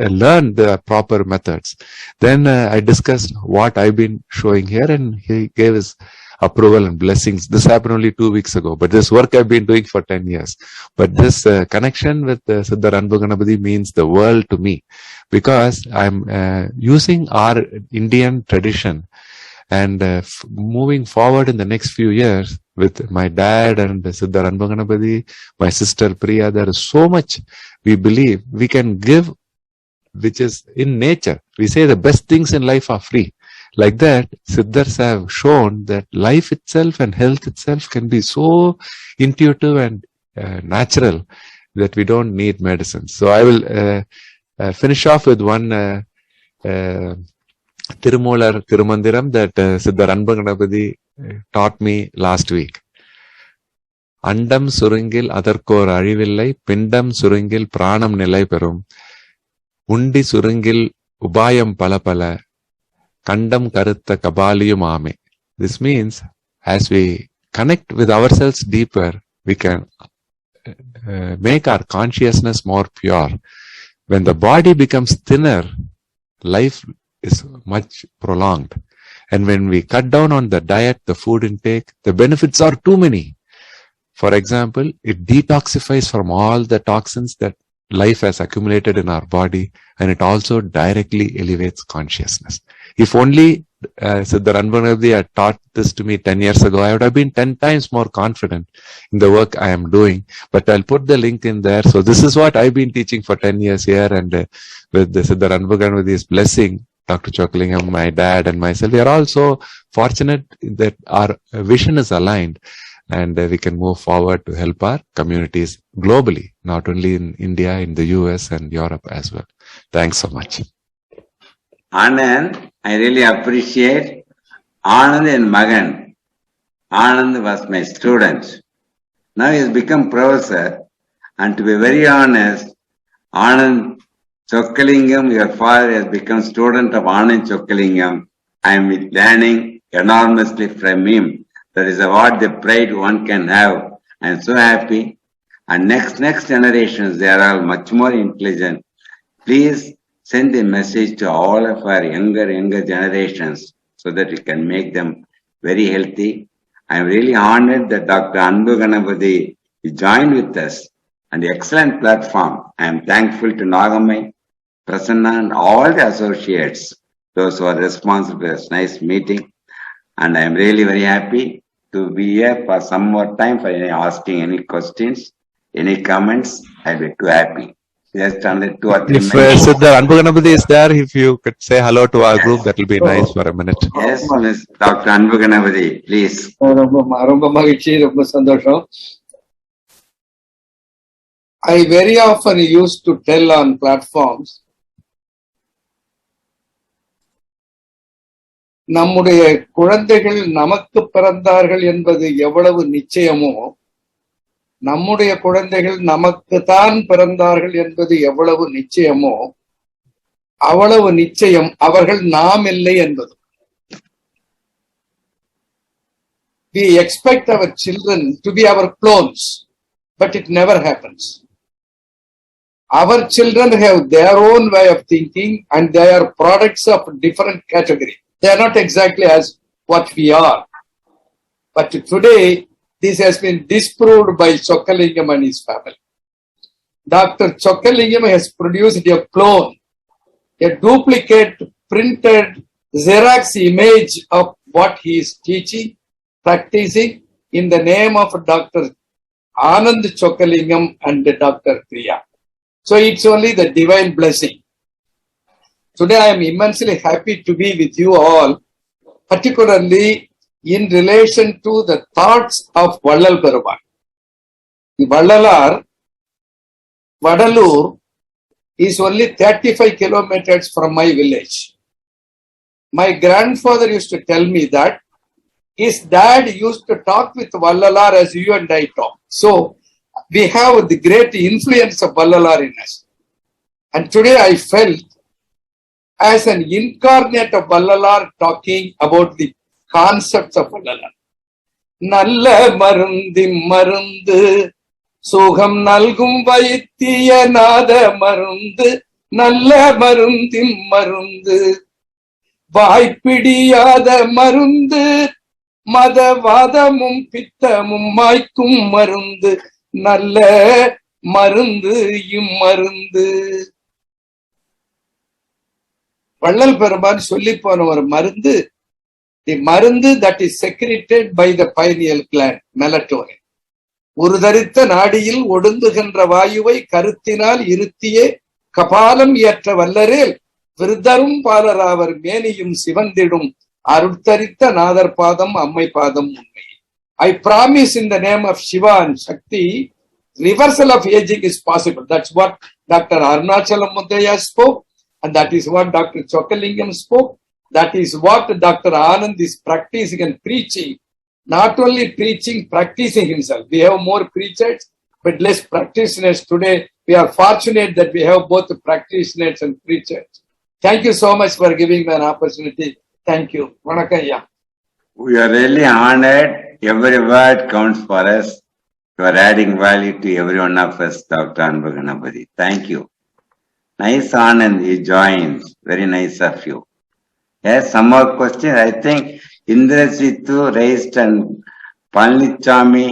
learn the proper methods. Then I discussed what I've been showing here, and he gave his approval and blessings. This happened only 2 weeks ago, but this work I've been doing for 10 years. But this connection with Siddhar Anbuganapati means the world to me, because I'm using our Indian tradition and moving forward in the next few years with my dad and Siddhar Anbuganapati, my sister Priya. There is so much we believe we can give, which is in nature. We say the best things in life are free. Like that, Siddhars have shown that life itself and health itself can be so intuitive and natural that we don't need medicine. So I will finish off with one Tirumolar Tirumandiram that Siddhar Anbuganapati taught me last week. Andam surungil adarkor azhivillai, pindam surungil pranam nilai perum, undi surungil ubayam palapala, kandam karutta kabaliyum ame. This means, as we connect with ourselves deeper, we can make our consciousness more pure. When the body becomes thinner, life is much prolonged. And when we cut down on the diet, the food intake, the benefits are too many. For example, it detoxifies from all the toxins that life has accumulated in our body, and it also directly elevates consciousness. If only Siddhar Anbuganapati had taught this to me 10 years ago, I would have been 10 times more confident in the work I am doing. But I'll put the link in there. So this is what I've been teaching for 10 years here, and with the Siddhar Anbuganapati's blessing, Dr. Chockalingam, my dad and myself, we are also fortunate that our vision is aligned. and we can move forward to help our communities globally, not only in India, in the US and Europe as well. Thanks so much. Anand, I really appreciate Anand and Magan. Anand was my student. Now he has become professor. And to be very honest, Anand Chockalingam, your father has become student of Anand Chockalingam. I am learning enormously from him. That is what the pride one can have. I am so happy. And next generations, they are all much more intelligent. Please send a message to all of our younger generations so that we can make them very healthy. I am really honored that Dr. Anbu Ganapathy joined with us on the excellent platform. I am thankful to Nagamai, Prasanna and all the associates, those who are responsible for this nice meeting. And I am really very happy to be here for some more time for asking any questions, any comments. I'll be too happy. Just under 2 or 3 If minutes. Siddhar Anbu Ganapathy is there, if you could say hello to our group, that will be nice for a minute. Yes, Ms. Dr. Anbu Ganapathy, please. ரொம்ப மகிழ்ச்சி, ரொம்ப சந்தோஷம். I very often used to tell on platforms, நம்முடைய குழந்தைகள் நமக்கு பிறந்தார்கள் என்பது எவ்வளவு நிச்சயமோ, நம்முடைய குழந்தைகள் நமக்கு தான் பிறந்தார்கள் என்பது எவ்வளவு நிச்சயமோ, அவ்வளவு நிச்சயம் அவர்கள் நாம் இல்லை என்பது. We expect our children to be our clones, but it never happens. Our children have their own way of thinking and they are products of different category. They are not exactly as what we are. But today, this has been disproved by Chockalingam and his family. Dr. Chockalingam has produced a clone, a duplicate printed Xerox image of what he is teaching, practicing in the name of Dr. Anand Chockalingam and Dr. Priya. So it's only the divine blessing. Today I am immensely happy to be with you all, particularly in relation to the thoughts of Vallal Perumal. Vadalur is only 35 kilometers from my village. My grandfather used to tell me that his dad used to talk with Vallalar as you and I talk. So we have the great influence of Vallalar in us. And today I felt as an incarnate of Vallalar talking about the concepts of Vallalar. Nalla marundi marundu sugam nalgum vaithiya nada marundu nalla marundi marundu vaipidiyada marundu மதவாதமும் பித்தமும் மாய்க்கும் மருந்து நல்ல மருந்து இம்மருந்து. வள்ளல் பெருமான் சொல்லி போன ஒரு மருந்து, தி மருந்து that is secreted by the pineal gland, melatonin. ஒரு தரித்த நாடியில் ஒடுங்குகின்ற வாயுவை கருத்தினால் இருத்தியே கபாலம் ஏற்ற வல்லரேல் விருதரும் பாலராவர் மேனியும் சிவந்திடும் அருட்தரித்த நாதர் பாதம் அம்மை பாதம் உண்மை. I promise in the name of Shiva and Shakti, reversal of aging is possible. That's what Dr. Arunachalam Mudaya spoke, and that is what Dr. Chockalingam spoke. That is what Dr. Anand is practicing and preaching. Not only preaching, practicing himself. We have more preachers, but less practitioners today. We are fortunate that we have both practitioners and preachers. Thank you so much for giving me an opportunity. Thank you. Vanakaya. We are really honored. Every word counts for us. You are adding value to every one of us, Dr. Anbu Ganapathy. Thank you. Nice Anand, you joined. Very nice of you. Yes, some more questions. I think Indrajitu raised and Palnichami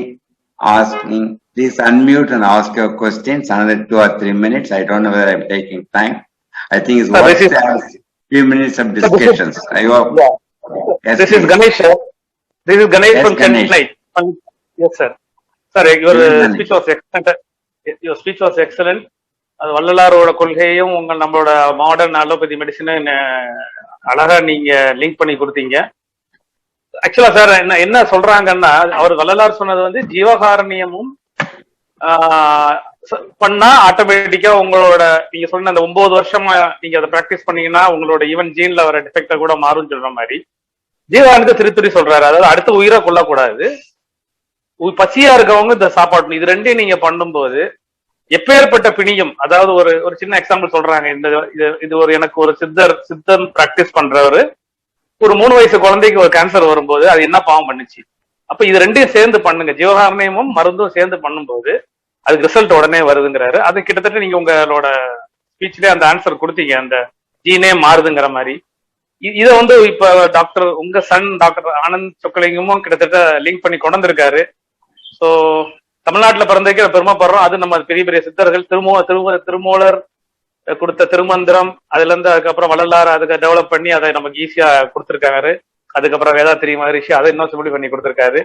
asking. Please unmute and ask your questions. Another 2 or 3 minutes. I don't know whether I'm taking time. I think it's worth to have few minutes of discussions. I hope. Yeah. Yes, this please. is Ganesh. This is Ganesh Yes, from Ganesh. Chennai. Yes, sir. Sir, your Ganesh. speech was excellent. Your speech was excellent. வள்ளலாரோட கொள்கையும் நம்மளோட modern allopathy medicine அழகா நீங்க link பண்ணி கொடுத்தீங்க. ஆக்சுவலா sir என்ன சொல்றாங்கன்னா, அவர் வள்ளலார் சொன்னது வந்து ஜீவகாரண்யமும் பண்ணா ஆட்டோமேட்டிக்கா உங்களோட நீங்க சொன்ன அந்த 9 வருஷமா நீங்க அதை பிராக்டிஸ் பண்ணீங்கன்னா உங்களோட ஈவன் ஜீன்ல வர டிஃபெக்ட கூட மாறும் சொல்ற மாதிரி ஜீவானந்த திருத்துரி சொல்றாரு. அதாவது அடுத்த உயிரை கொள்ளக்கூடாது, பசியா இருக்கவங்க இந்த சாப்பாடு, இது ரெண்டையும் நீங்க பண்ணும்போது எப்பேற்பட்ட பிணியும், அதாவது ஒரு சின்ன எக்ஸாம்பிள் சொல்றாங்க. இது ஒரு எனக்கு ஒரு சித்தன் பிராக்டிஸ் பண்றவரு ஒரு 3 வயசு குழந்தைக்கு ஒரு கேன்சர் வரும்போது அது என்ன பாவம் பண்ணுச்சு. அப்ப இது ரெண்டையும் சேர்ந்து பண்ணுங்க, ஜீவகாரண்யமும் மருந்தும் சேர்ந்து பண்ணும்போது அதுக்கு ரிசல்ட் உடனே வருதுங்கிறாரு. அது கிட்டத்தட்ட நீங்க உங்களோட ஸ்பீச்லயே அந்த ஆன்சர் கொடுத்தீங்க, அந்த ஜீனே மாறுதுங்கிற மாதிரி. இதை வந்து இப்ப டாக்டர் உங்க சன் டாக்டர் ஆனந்த் சொக்கலிங்கமும் கிட்டத்தட்ட லிங்க் பண்ணி கொண்டு வந்திருக்காரு. ஸோ தமிழ்நாட்டுல பிறந்ததுக்கே பெருமைப்படுறோம். அது நம்ம பெரிய பெரிய சித்தர்கள் திருமூலர் கொடுத்த திருமந்திரம், அதுல இருந்து அதுக்கப்புறம் வள்ளலார் அதுக்கு டெவலப் பண்ணி அதை நமக்கு ஈஸியா கொடுத்துருக்காரு. அதுக்கப்புறம் வேதாத்திரி மகரிஷி அதை இன்னும் சிம்பிளி பண்ணி கொடுத்துருக்காரு.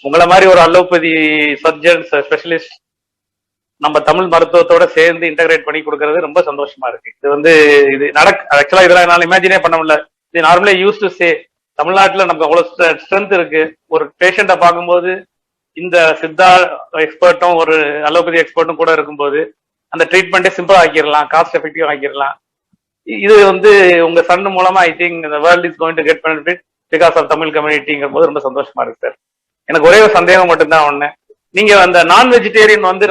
உங்களை மாதிரி ஒரு அலோபதி சர்ஜன்ஸ் ஸ்பெஷலிஸ்ட் நம்ம தமிழ் மருத்துவத்தோட சேர்ந்து இன்டகிரேட் பண்ணி கொடுக்கறது ரொம்ப சந்தோஷமா இருக்கு. இது வந்து இது ஆக்சுவலா இதெல்லாம் என்னால இமேஜினே பண்ண முடியல. இது நார்மலா யூஸ் டு சே தமிழ்நாட்டுல நமக்கு அவ்வளவு ஸ்ட்ரென்த் இருக்கு. ஒரு பேஷண்ட்டை பார்க்கும்போது இந்த சித்தா எக்ஸ்பர்ட்டும் ஒரு அலோபதி எக்ஸ்பர்ட்டும் கூட இருக்கும்போது அந்த ட்ரீட்மெண்ட்டே சிம்பிளா ஆக்கிடலாம், காஸ்ட் எஃபெக்டிவ் ஆக்கிடலாம். இது வந்து உங்க சன் மூலமா ஐ திங்க் இந்த world is going to get benefit because of Tamil கம்யூனிட்டிங்கும் போது ரொம்ப சந்தோஷமா இருக்கு சார். எனக்கு ஒரே ஒரு சந்தேகம் மட்டும்தான் ஒண்ணு, நீங்க அந்த நான் வெஜிடேரியன் வந்து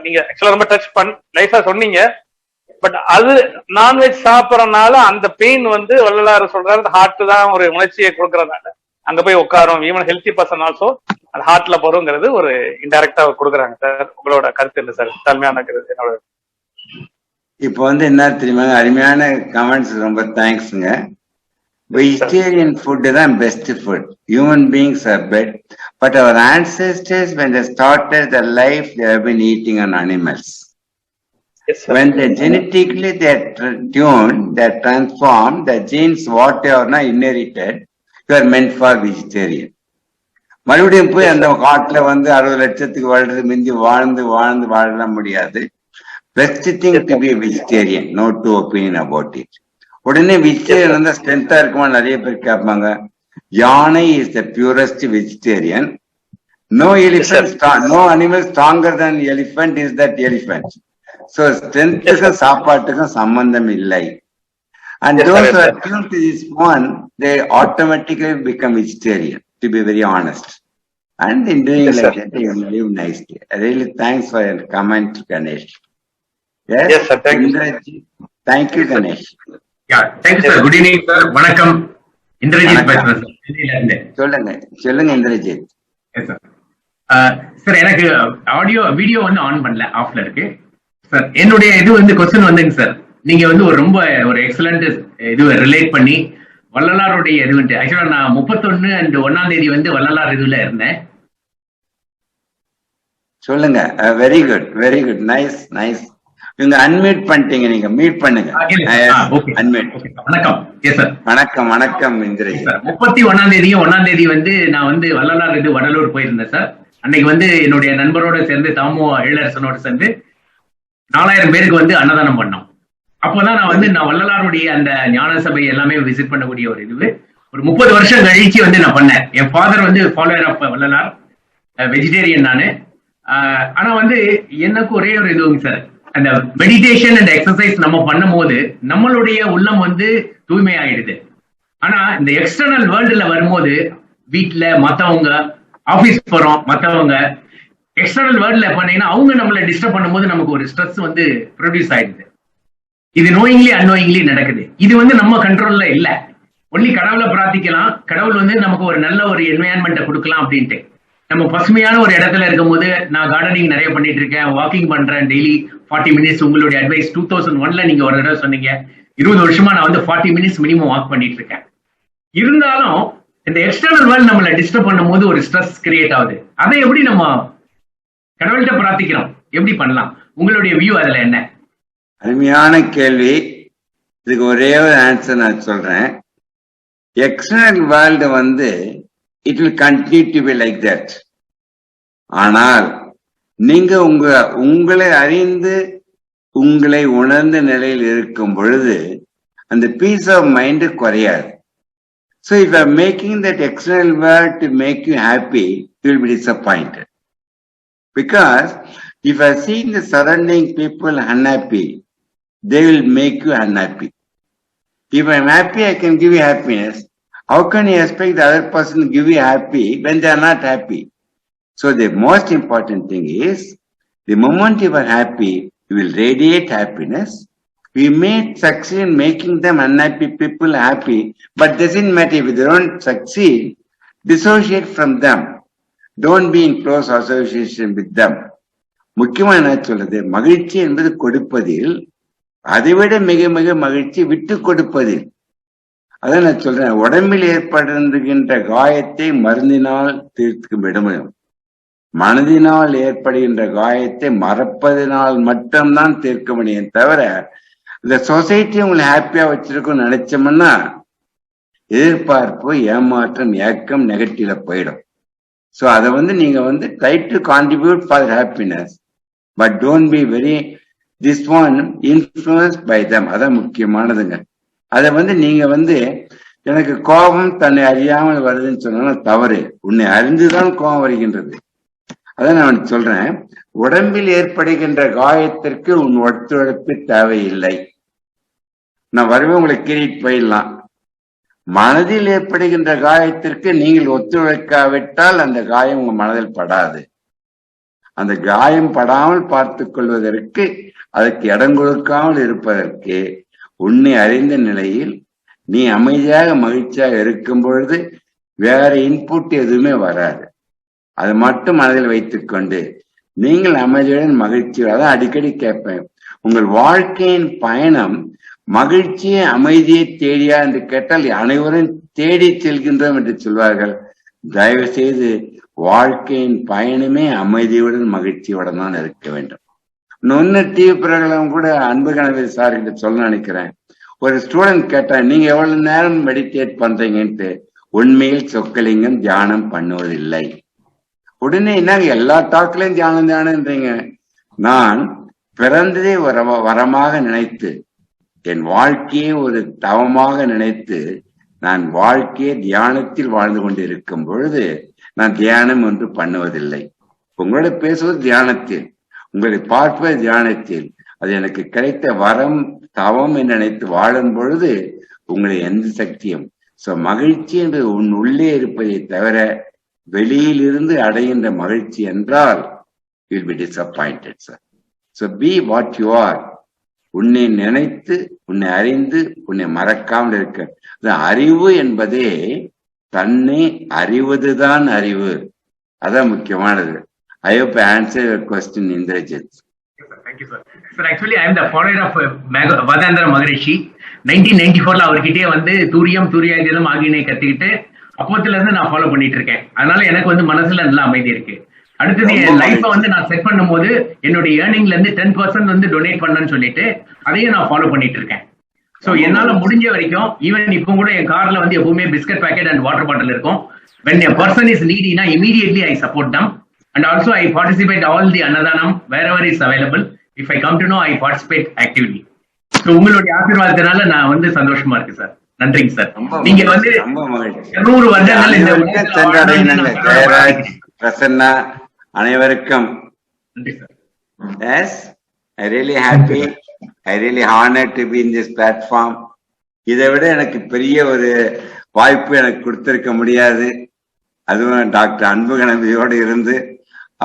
நீங்க ஆக்சுவலா ரொம்ப டச் லைஃபா சொன்னீங்க. பட் அது நான்வெஜ் சாப்பிடறதுனால அந்த பெயின் வந்து வள்ளலார் சொல்றாரு ஹார்ட் தான் ஒரு உணர்ச்சியை கொடுக்கறதுனால அங்க போய் உட்காரும். ஈவன் ஹெல்த்தி பர்சன் ஆல்சோ அது ஹார்ட்ல போறோங்கிறது ஒரு இன்டைரக்டா கொடுக்குறாங்க சார். உங்களோட கருத்து என்ன சார்? தாழ்மையான கருத்து என்னோட. இப்போ வந்து என்ன தெரியுமா, அருமையான கமெண்ட்ஸ், ரொம்ப தேங்க்ஸுங்க. வெஜிடேரியன் ஃபுட் தான் best food. Human beings are pet, but our ancestors when they started their life they have been eating on animals. Yes, sir. When they genetically they are tuned, they are transformed, the genes whatever na inherited, you are meant for vegetarian. மறுபடியும் போய் அந்த காட்டுல வந்து 60 லட்சத்துக்கு வாழ்றது மிந்தி வாழ்ந்து வாழ முடியாது. Best thing to be vegetarian, no to opinion about it. உடனே வெஜிடேரியன் வந்து ஸ்ட்ரென்த்தா இருக்குமா நிறைய பேர் கேட்பாங்க. யானை is the purest vegetarian. No elephant, no animal stronger than elephant is that elephant. So ஸ்ட்ரென்த்துக்கும் சாப்பாட்டுக்கும் சம்பந்தம் இல்லை. And those who are tuned to this one, they automatically become vegetarian, to be very honest. And in doing like that, you live nicely. Really, thanks for your comment, Ganesh. Yes, sir. Thank you. Thank you, Ganesh. Yeah, thank you, sir. Good evening, sir. Vanakkam. Indrajit பேசுறேன் sir. சொல்லுங்க Indrajit. Yes sir. Sir எனக்கு video வந்து on பண்ணல, ஆஃப்ல இருக்கு sir. என்னுடைய இது வந்து கொஸ்டின் வந்துங்க சார், நீங்க வந்து ரொம்ப எக்ஸலண்ட் இது ரிலேட் பண்ணி வள்ளலாருடைய இது வந்து ஆக்சுவலா நான் 31 and 1ஆம் தேதி வந்து வள்ளலார் இதுல இருந்தேன். சொல்லுங்க. Very good, very good, nice nice. நீங்க அன்மியூட் பண்ணிட்டீங்க, நீங்க மியூட் பண்ணுங்க. அன்மியூட். வணக்கம். Yes sir. வணக்கம் வணக்கம் இந்திரஜித். 31ஆம் தேதியும் 1ஆம் தேதி வந்து நான் வந்து வள்ளலார் இது வடலூர் போயிருந்தேன் சார். அன்னைக்கு வந்து என்னுடைய நண்பரோட சேர்ந்து தாமோ எழிலரசனோட சேர்ந்து 4000 பேருக்கு வந்து அன்னதானம் பண்ணோம். அப்போதான் நான் வள்ளலாருடைய அந்த ஞான சபை எல்லாமே விசிட் பண்ணக்கூடிய ஒரு இது ஒரு 30 வருஷம் கழிச்சு வந்து நான் பண்ணேன். என் ஃபாதர் வந்து ஃபாலோவர் ஆஃப் வள்ளலார், வெஜிடேரியன் நானு. ஆனா வந்து எனக்கு ஒரே ஒரு இதுங்க சார், அந்த மெடிடேஷன் அண்ட் எக்ஸசைஸ் நம்ம பண்ணும் போது நம்மளுடைய உள்ளம் வந்து தூய்மை ஆயிடுது. ஆனா இந்த எக்ஸ்டர்னல் வேர்ல்டுல வரும்போது வீட்டுல மத்தவங்க, ஆபீஸ் போறோம் மத்தவங்க, எக்ஸ்டர்னல் வேர்ல்ட்ல பண்ணீங்கன்னா அவங்க நம்மளை டிஸ்டர்ப் பண்ணும்போது நமக்கு ஒரு ஸ்ட்ரெஸ் வந்து ப்ரொடியூஸ் ஆயிடுது. இது நோயிங்லி அன்னோயிங்லி நடக்குது. இது வந்து நம்ம கண்ட்ரோல்ல இல்ல. ஒன்லி கடவுளை பிரார்த்திக்கலாம், கடவுள் வந்து நமக்கு ஒரு நல்ல ஒரு என்வயன்மெண்ட்டை கொடுக்கலாம் அப்படின்ட்டு. நம்ம பசுமையான ஒரு இடத்துல இருக்கும் போது, நான் கார்டனிங் நிறைய பண்ணிட்டு இருக்கேன், வாக்கிங் பண்றேன் டெய்லி 40 மினிட்ஸ். உங்களுடைய அட்வைஸ் 2001ல நீங்க ஒரு தடவை சொன்னீங்க. 20 வருஷமா நான் வந்து 40 மினிட்ஸ் மினிமம் வாக் பண்ணிட்டு இருக்கேன். இருந்தாலும் இந்த எக்ஸ்டர்னல் வேர்ல்ட் நம்மளை டிஸ்டர்ப் பண்ணும் போது ஒரு ஸ்ட்ரெஸ் கிரியேட் ஆகுது. அதை எப்படி நம்ம கடவுள்கிட்ட பிரார்த்திக்கிறோம், எப்படி பண்ணலாம்? உங்களுடைய வியூ அதுல என்ன? அருமையான கேள்வி. இதுக்கு ஒரே ஒரு ஆன்சர் நான் சொல்றேன். எக்ஸ்டர்னல் வேர்ல்டு வந்து it will continue to be like that. ஆனால் நீங்க உங்களை அறிந்து உங்களை உணர்ந்த நிலையில் இருக்கும் பொழுது அந்த பீஸ் ஆஃப் மைண்ட் குறையாது. So if you are making that external world to make you happy, you will be disappointed. Because if I see the surrounding people unhappy, they will make you unhappy. If I am happy, I can give you happiness. How can you expect the other person to give you happy when they are not happy? So the most important thing is, the moment you are happy, you will radiate happiness. We may succeed in making them unhappy people happy, but doesn't matter if they don't succeed, dissociate from them. Don't be in close association with them. முக்கியமா என்ன சொல்றது, மகிழ்ச்சி என்பது கொடுப்பதில், அதைவிட மிக மிக மகிழ்ச்சி விட்டு கொடுப்பதில். அதான் நான் சொல்றேன், உடம்பில் ஏற்படுகின்ற காயத்தை மருந்தினால் தீர்க்க விடமுடியும். மனதினால் ஏற்படுகின்ற காயத்தை மறப்பதினால் மட்டும்தான் தீர்க்க முடியும். தவிர இந்த சொசைட்டி உங்களை ஹாப்பியா வச்சிருக்கோம்னு நினைச்சோம்னா எதிர்பார்ப்பு, ஏமாற்றம், ஏக்கம் நெகட்டிவ்ல போயிடும். ஸோ அதை நீங்க try to contribute for happiness, but don't be very this one influence by them. அதான் முக்கியமானதுங்க. அதை நீங்க எனக்கு கோபம் தன்னை அறியாமல் வருதுன்னு சொன்னாலும் தவறு. உன்னை அறிந்துதான் கோபம் வருகின்றது. அதான் நான் சொல்றேன், உடம்பில் ஏற்படுகின்ற காயத்திற்கு உன் ஒத்துழைப்பு தேவையில்லை. நான் வருவேன், உங்களை கீறிட்டு போயிடலாம். மனதில் ஏற்படுகின்ற காயத்திற்கு நீங்கள் ஒத்துழைக்காவிட்டால் அந்த காயம் உங்க மனதில் படாது. அந்த காயம் படாமல் பார்த்துக் கொள்வதற்கு, அதற்கு இடம் கொடுக்காமல் இருப்பதற்கு, உன்னை அறிந்த நிலையில் நீ அமைதியாக மகிழ்ச்சியாக இருக்கும் பொழுது வேற இன்புட் எதுவுமே வராது. அது மட்டும் மனதில் வைத்துக் கொண்டு நீங்கள் அமைதியுடன் மகிழ்ச்சியாக, அடிக்கடி கேட்பேன், உங்கள் வாழ்க்கையின் பயணம் மகிழ்ச்சியை அமைதியை தேடியா என்று கேட்டால் அனைவரும் தேடி செல்கின்றோம் என்று சொல்வார்கள். தயவு செய்து வாழ்க்கையின் பயணமே அமைதியுடன் மகிழ்ச்சியுடன் தான் இருக்க வேண்டும். இன்னொன்னு டிவி பிரகலம் கூட அன்பு கணவி சார் கிட்ட சொல்ல நினைக்கிறேன். ஒரு ஸ்டூடெண்ட் கேட்டா, நீங்க எவ்வளவு நேரம் மெடிடேட் பண்றீங்கன்ட்டு. உண்மையில் சொக்கலிங்கம் தியானம் பண்ணுவதில்லை. உடனே என்னங்க எல்லா டாக்லயும் தியானம்ன்றீங்க. நான் பிறந்ததே வரமாக நினைத்து, என் வாழ்க்கையை ஒரு தவமாக நினைத்து, நான் வாழ்க்கையை தியானத்தில் வாழ்ந்து கொண்டு இருக்கும் பொழுது நான் தியானம் ஒன்று பண்ணுவதில்லை. உங்களோட பேசுவது தியானத்தில், உங்களை பார்ப்பது தியானத்தில். அது எனக்கு கிடைத்த வரம், தவம் என்று நினைத்து வாழும் பொழுது உங்களை எந்த சக்தியும். சோ மகிழ்ச்சி என்று உன் உள்ளே இருப்பதை தவிர வெளியில் இருந்து அடைகின்ற மகிழ்ச்சி என்றால் you will be disappointed, sir. So be what you are. உன்னை நினைத்து, உன்னை அறிந்து, உன்னை மறக்காமல் இருக்க. அறிவு என்பதே தன்னை அறிவதுதான் அறிவு. அதான் முக்கியமானது. I hope I answered your question, Indrajit. Thank you, sir. Sir, actually, I am the follower of Vadandara Maharishi. 1994 அவர்கிட்டயே தூரியம் தூரியாகிதம் ஆகியனை கத்துக்கிட்டு அப்போத்துல இருந்து நான் ஃபாலோ பண்ணிட்டு இருக்கேன். அதனால எனக்கு மனசுல நல்ல அமைதி இருக்கு. அடுத்தது என் லைஃப நான் செட் பண்ணும் போது என்னுடைய ஏர்னிங்ல இருந்து 10% டொனேட் பண்ணன்னு சொல்லிட்டு அதையும் நான் ஃபாலோ பண்ணிட்டு இருக்கேன். சோ என்னால முடிஞ்ச வரைக்கும், ஈவன் இப்போ கூட என் கார்ல எப்பவுமே biscuit packet and water bottle இருக்கும். when a person is needy, immediately I support them, and also I participate all the annadhanam wherever is available. If I come to know, I participate actively. So உங்களுடைய ஆசீர்வாதத்தினால நான் சந்தோஷமா இருக்கு sir. நன்றிங்க sir. நீங்க 200 வருடங்கள் இந்த பிரசன்னா அனைவருக்கும். Yes, I really happy. I really honored to be in this platform. இதை விட எனக்கு பெரிய ஒரு வாய்ப்பு எனக்கு கொடுத்திருக்க முடியாது. அதுவும் டாக்டர் அன்பு கணபதியோடு இருந்து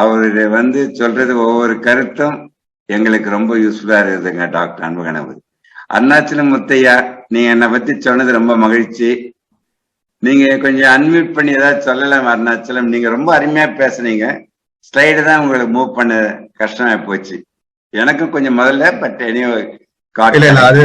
அவரு சொல்றது ஒவ்வொரு கருத்தும் எங்களுக்கு ரொம்ப யூஸ்ஃபுல்லா இருக்குதுங்க. டாக்டர் அன்பு கணபதி, அருணாச்சலம் முத்தையா, நீங்க என்னை பத்தி சொன்னது ரொம்ப மகிழ்ச்சி. நீங்க கொஞ்சம் அன்மியூட் பண்ணி ஏதாவது சொல்லலாம் அருணாச்சலம். நீங்க ரொம்ப அருமையா பேசுனீங்க. ஸ்லைடு தான் உங்களுக்கு மூவ் பண்ண கஷ்டமா போச்சு எனக்கும் கொஞ்சம் முதல்ல. பட் அது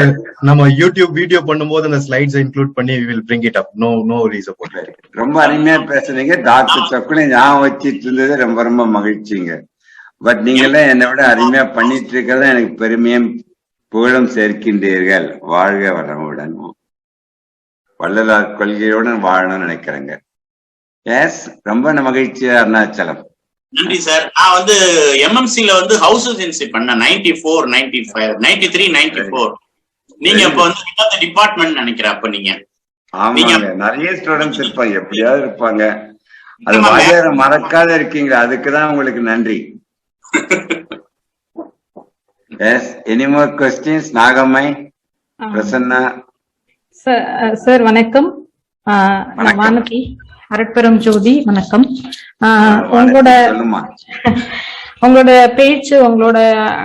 நம்ம யூடியூப் வீடியோ பண்ணும்போது அந்த ஸ்லைட்ஸ் இன்க்ளூட் பண்ணி we will bring it up. No worries about it. ரொம்ப அருமையா பேசுனீங்க. டாக்டர் சொக்கலிங்கம் ஞாபகம் வச்சிட்டு இருந்தது ரொம்ப ரொம்ப மகிழ்ச்சிங்க. பட் நீங்க எல்லாம் என்னை விட அருமையா பண்ணிட்டு இருக்கிறத எனக்கு பெருமையும் புகழும் சேர்க்கின்றீர்கள். வாழ்க வளமுடன், வள்ளலார் கொள்கையுடன் வாழணும்னு நினைக்கிறேங்க. எஸ், ரொம்ப மகிழ்ச்சியா அருணாச்சலம். நன்றி சார். நான் எம்எம்சில ஹவுஸ் ஏஜென்சி பண்ண 94, 95, 93, 94. நீங்க இப்ப டிபார்ட்மெண்ட் நினைக்கிறேன். அப்ப நீங்க ஆமாங்க, நிறைய ஸ்டூடெண்ட்ஸ் இருப்பாங்க, எப்படியாவது இருப்பாங்க. அது வாத்தியார மறக்காத இருக்கீங்க, அதுக்குதான் உங்களுக்கு நன்றி. Yes, any more questions? Nagammai, Prasanna sir வணக்கம். வானதி, அரட்பெரும் ஜோதி, வணக்கம். உங்களோட பேச்சு, உங்களோட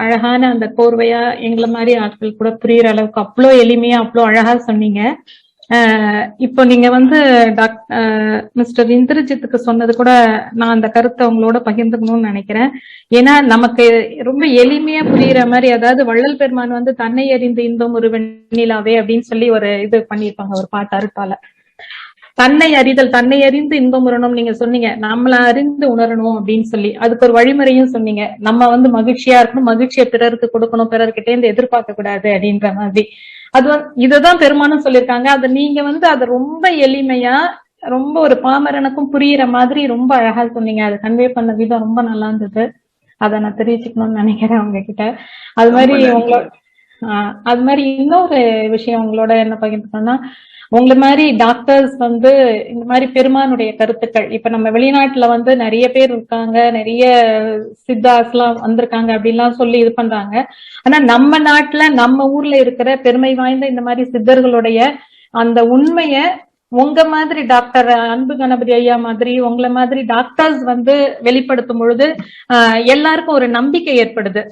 அழகான அந்த கோர்வையா எங்களை மாதிரி ஆட்கள் கூட புரியுற அளவுக்கு அவ்வளோ எளிமையா அவ்வளோ அழகா சொன்னீங்க. இப்போ நீங்க மிஸ்டர் இந்திரஜித்துக்கு சொன்னது கூட நான் அந்த கருத்தை உங்களோட பகிர்ந்துக்கணும்னு நினைக்கிறேன். ஏன்னா நமக்கு ரொம்ப எளிமையா புரியுற மாதிரி, அதாவது வள்ளல் பெருமான் தன்னை அறிந்து இன்பம் ஒரு வெண்ணிலாவே அப்படின்னு சொல்லி ஒரு இது பண்ணியிருப்பாங்க, ஒரு பாட்டு அருட்டால. தன்னை அறிதல், தன்னை அறிந்து இன்பம் உறணும் நீங்க சொன்னீங்க, நம்மள அறிந்து உணரணும் அப்படின்னு சொல்லி அதுக்கு ஒரு வழிமுறையும் சொன்னீங்க. நம்ம மகிழ்ச்சியா இருக்கணும், மகிழ்ச்சியை பிறருக்கு கொடுக்கணும், பிறர்கிட்டே இருந்து எதிர்பார்க்க கூடாது அப்படின்ற மாதிரி. இதுதான் பெருமானும் சொல்லியிருக்காங்க. அது நீங்க அதை ரொம்ப எளிமையா, ரொம்ப ஒரு பாமரனுக்கும் புரியுற மாதிரி ரொம்ப அழகா சொன்னீங்க. அது கன்வே பண்ண விதம் ரொம்ப நல்லா இருந்தது. அதை நான் தெரிவிச்சுக்கணும்னு நினைக்கிறேன் உங்ககிட்ட. அது மாதிரி இன்னொரு விஷயம் உங்களோட என்ன பகிர்ந்துக்கணும்னா, உங்களை மாதிரி டாக்டர்ஸ் இந்த மாதிரி பெருமானுடைய கருத்துக்கள், இப்ப நம்ம வெளிநாட்டுல நிறைய பேர் இருக்காங்க, நிறைய சித்தாஸ் எல்லாம் வந்திருக்காங்க அப்படின்லாம் சொல்லி இது பண்றாங்க. ஆனா நம்ம நாட்டுல நம்ம ஊர்ல இருக்கிற பெருமை வாய்ந்த இந்த மாதிரி சித்தர்களுடைய அந்த உண்மைய உங்க மாதிரி டாக்டர் அன்பு கணபதி ஐயா மாதிரி உங்களை மாதிரி டாக்டர்ஸ் வெளிப்படுத்தும் பொழுது எல்லாருக்கும் ஒரு நம்பிக்கை ஏற்படுது.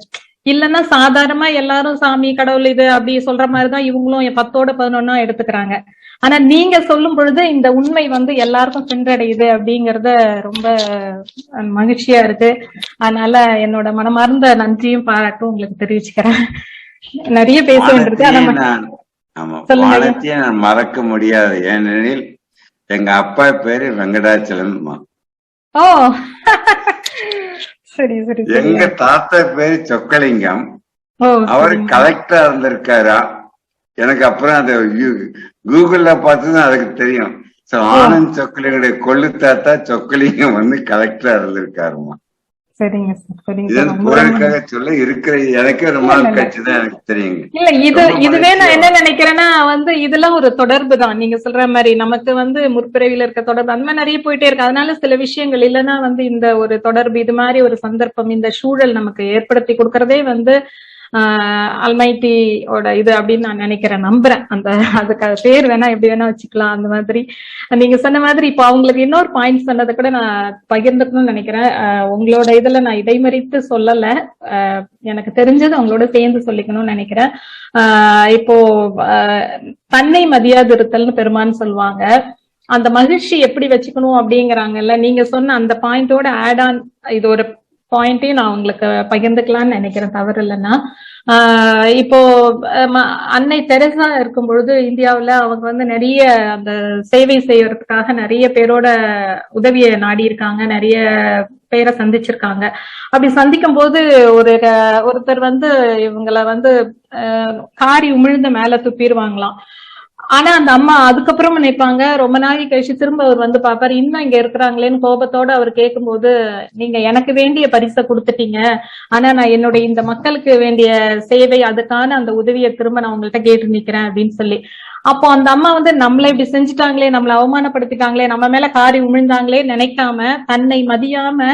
இல்லன்னா சாதாரணமா எல்லாரும் சாமி கடவுள் இது அப்படி சொல்ற மாதிரிதான் இவங்களும் 10ஓட 11 எடுத்துக்கிறாங்க. ஆனா நீங்க சொல்லும் பொழுது இந்த உண்மை எல்லாருக்கும் சென்றடையுது அப்படிங்கறத ரொம்ப மகிழ்ச்சியா இருக்கு. அதனால என்னோட மனமார்ந்த நன்றியும் பாராட்டும் உங்களுக்கு தெரிவிச்சுக்கிறேன். நிறைய பேச வேண்டியிருக்கு. நான் மறக்க முடியாது, ஏனெனில் எங்க அப்பா பேரு வெங்கடாச்சலம். ஓ சரி சரி. எங்க தாத்தா பேரு சொக்கலிங்கம், அவர் கலெக்டரா இருந்திருக்காரா. எனக்கு அப்புறம் அதை கூகுள்ல பார்த்துதான் அதுக்கு தெரியும். ஆனந்த் சொக்கலிங்களுடைய கொள்ளு தாத்தா சொக்கலிங்கம் கலெக்டரா இருந்திருக்காருமா. சரிங்க சார். சொல்ல இருக்கிற எனக்கு ரொம்ப நாள் கட்சிதான் எனக்கு தெரியுங்க. இல்ல இதுவே நான் என்ன நினைக்கிறேன்னா இதெல்லாம் ஒரு தொடர்பு தான். நீங்க சொல்ற மாதிரி நமக்கு முற்பிறவில இருக்க தொடர்பு அந்த மாதிரி நிறைய போயிட்டே இருக்கு. அதனால சில விஷயங்கள் இல்லைன்னா இந்த ஒரு தொடர்பு, இது மாதிரி ஒரு சந்தர்ப்பம், இந்த சூழல் நமக்கு ஏற்படுத்தி கொடுக்கறதே அல்மைட்டியோட இது அப்படின்னு நான் நினைக்கிறேன், நம்புறேன். அதுக்கு பேர் வேணா எப்படி வேணா வச்சுக்கலாம். அந்த மாதிரி நீங்க சொன்ன மாதிரி இப்போ அவங்களுக்கு இன்னொரு பாயிண்ட் சொன்னதை கூட நான் பகிர்ந்துக்கணும்னு நினைக்கிறேன். உங்களோட இதுல நான் இடைமறித்து சொல்லல, எனக்கு தெரிஞ்சது அவங்களோட சேர்ந்து சொல்லிக்கணும்னு நினைக்கிறேன். இப்போ தன்னை மதியாது இருத்தல்னு பெருமான்னு சொல்லுவாங்க. அந்த மகிழ்ச்சி எப்படி வச்சுக்கணும் அப்படிங்கிறாங்கல்ல, நீங்க சொன்ன அந்த பாயிண்டோட ஆட் ஆன் இது ஒரு பாயிண்டையும் நான் உங்களுக்கு பகிர்ந்துக்கலாம்னு நினைக்கிறேன், தவறு இல்லைன்னா. இப்போ அன்னை தெரசா இருக்கும் பொழுது இந்தியாவுல அவங்க நிறைய அந்த சேவை செய்யறதுக்காக நிறைய பேரோட உதவியை நாடி இருக்காங்க, நிறைய பேரை சந்திச்சிருக்காங்க. அப்படி சந்திக்கும் போது ஒருத்தர் இவங்களை காரி உமிழ்ந்த மேல துப்பிடுவாங்களாம். ஆனா அந்த அம்மா அதுக்கப்புறம் நினைப்பாங்க, ரொம்ப நாளைக்கு கழிச்சு திரும்ப அவர் பாப்பாரு, இன்னும் இங்க இருக்கிறாங்களேன்னு கோபத்தோட அவர் கேட்கும் போது, நீங்க எனக்கு வேண்டிய பரிசை கொடுத்துட்டீங்க, ஆனா நான் என்னுடைய இந்த மக்களுக்கு வேண்டிய சேவை, அதுக்கான அந்த உதவியை திரும்ப நான் உங்கள்கிட்ட கேட்டு நிக்கிறேன் அப்படின்னு சொல்லி. அப்போ அந்த அம்மா நம்மளை இப்படி செஞ்சுட்டாங்களே, நம்மளை அவமானப்படுத்திட்டாங்களே, நம்ம மேல காரி உமிழ்ந்தாங்களே நினைக்காம, தன்னை மதியாம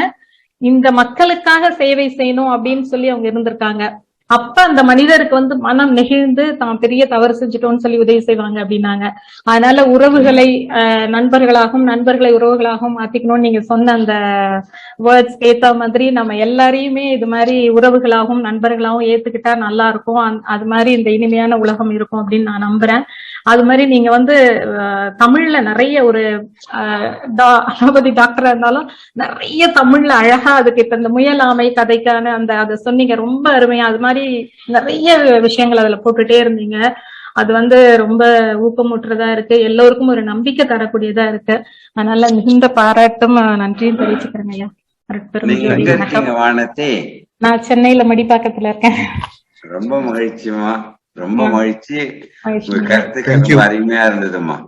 இந்த மக்களுக்காக சேவை செய்யணும் அப்படின்னு சொல்லி அவங்க இருந்திருக்காங்க. அப்ப அந்த மனிதருக்கு மனம் நெகிழ்ந்து தான் பெரிய தவறு செஞ்சுட்டோம்னு சொல்லி உதவி செய்வாங்க அப்படின்னாங்க. அதனால உறவுகளை நண்பர்களாகவும் நண்பர்களை உறவுகளாகவும் மாத்திக்கணும்னு நீங்க சொன்ன அந்த வேர்ட்ஸ் ஏத்த மாதிரி நம்ம எல்லாரையுமே இது மாதிரி உறவுகளாகவும் நண்பர்களாகவும் ஏத்துக்கிட்டா நல்லா இருக்கும். அது மாதிரி இந்த இனிமையான உலகம் இருக்கும் அப்படின்னு நான் நம்புறேன். அது மாதிரி நீங்க தமிழ்ல நிறைய ஒரு அலோபதி டாக்டரா இருந்தாலும் நிறைய தமிழ்ல அழகா அதுக்கு இப்ப இந்த முயலாமை கதைக்கான அதை சொன்னீங்க, ரொம்ப அருமையா. அது மாதிரி நிறைய விஷயங்கள் அதுல போட்டுட்டே இருந்தீங்க. அது ரொம்ப ஊக்கமுற்றதா இருக்கு, எல்லோருக்கும் ஒரு நம்பிக்கை தரக்கூடியதா இருக்கு. அதனால மிகுந்த பாராட்டும் நன்றியும் தெரிவிச்சுக்கிறேங்க ஐயா. நான் சென்னையில மடிப்பாக்கத்துல இருக்கேன். ரொம்ப மகிழ்ச்சிமா, ரொம்ப மகிழ்ச்சி. உங்க கருத்துக்கு அருமையா இருந்ததுமா.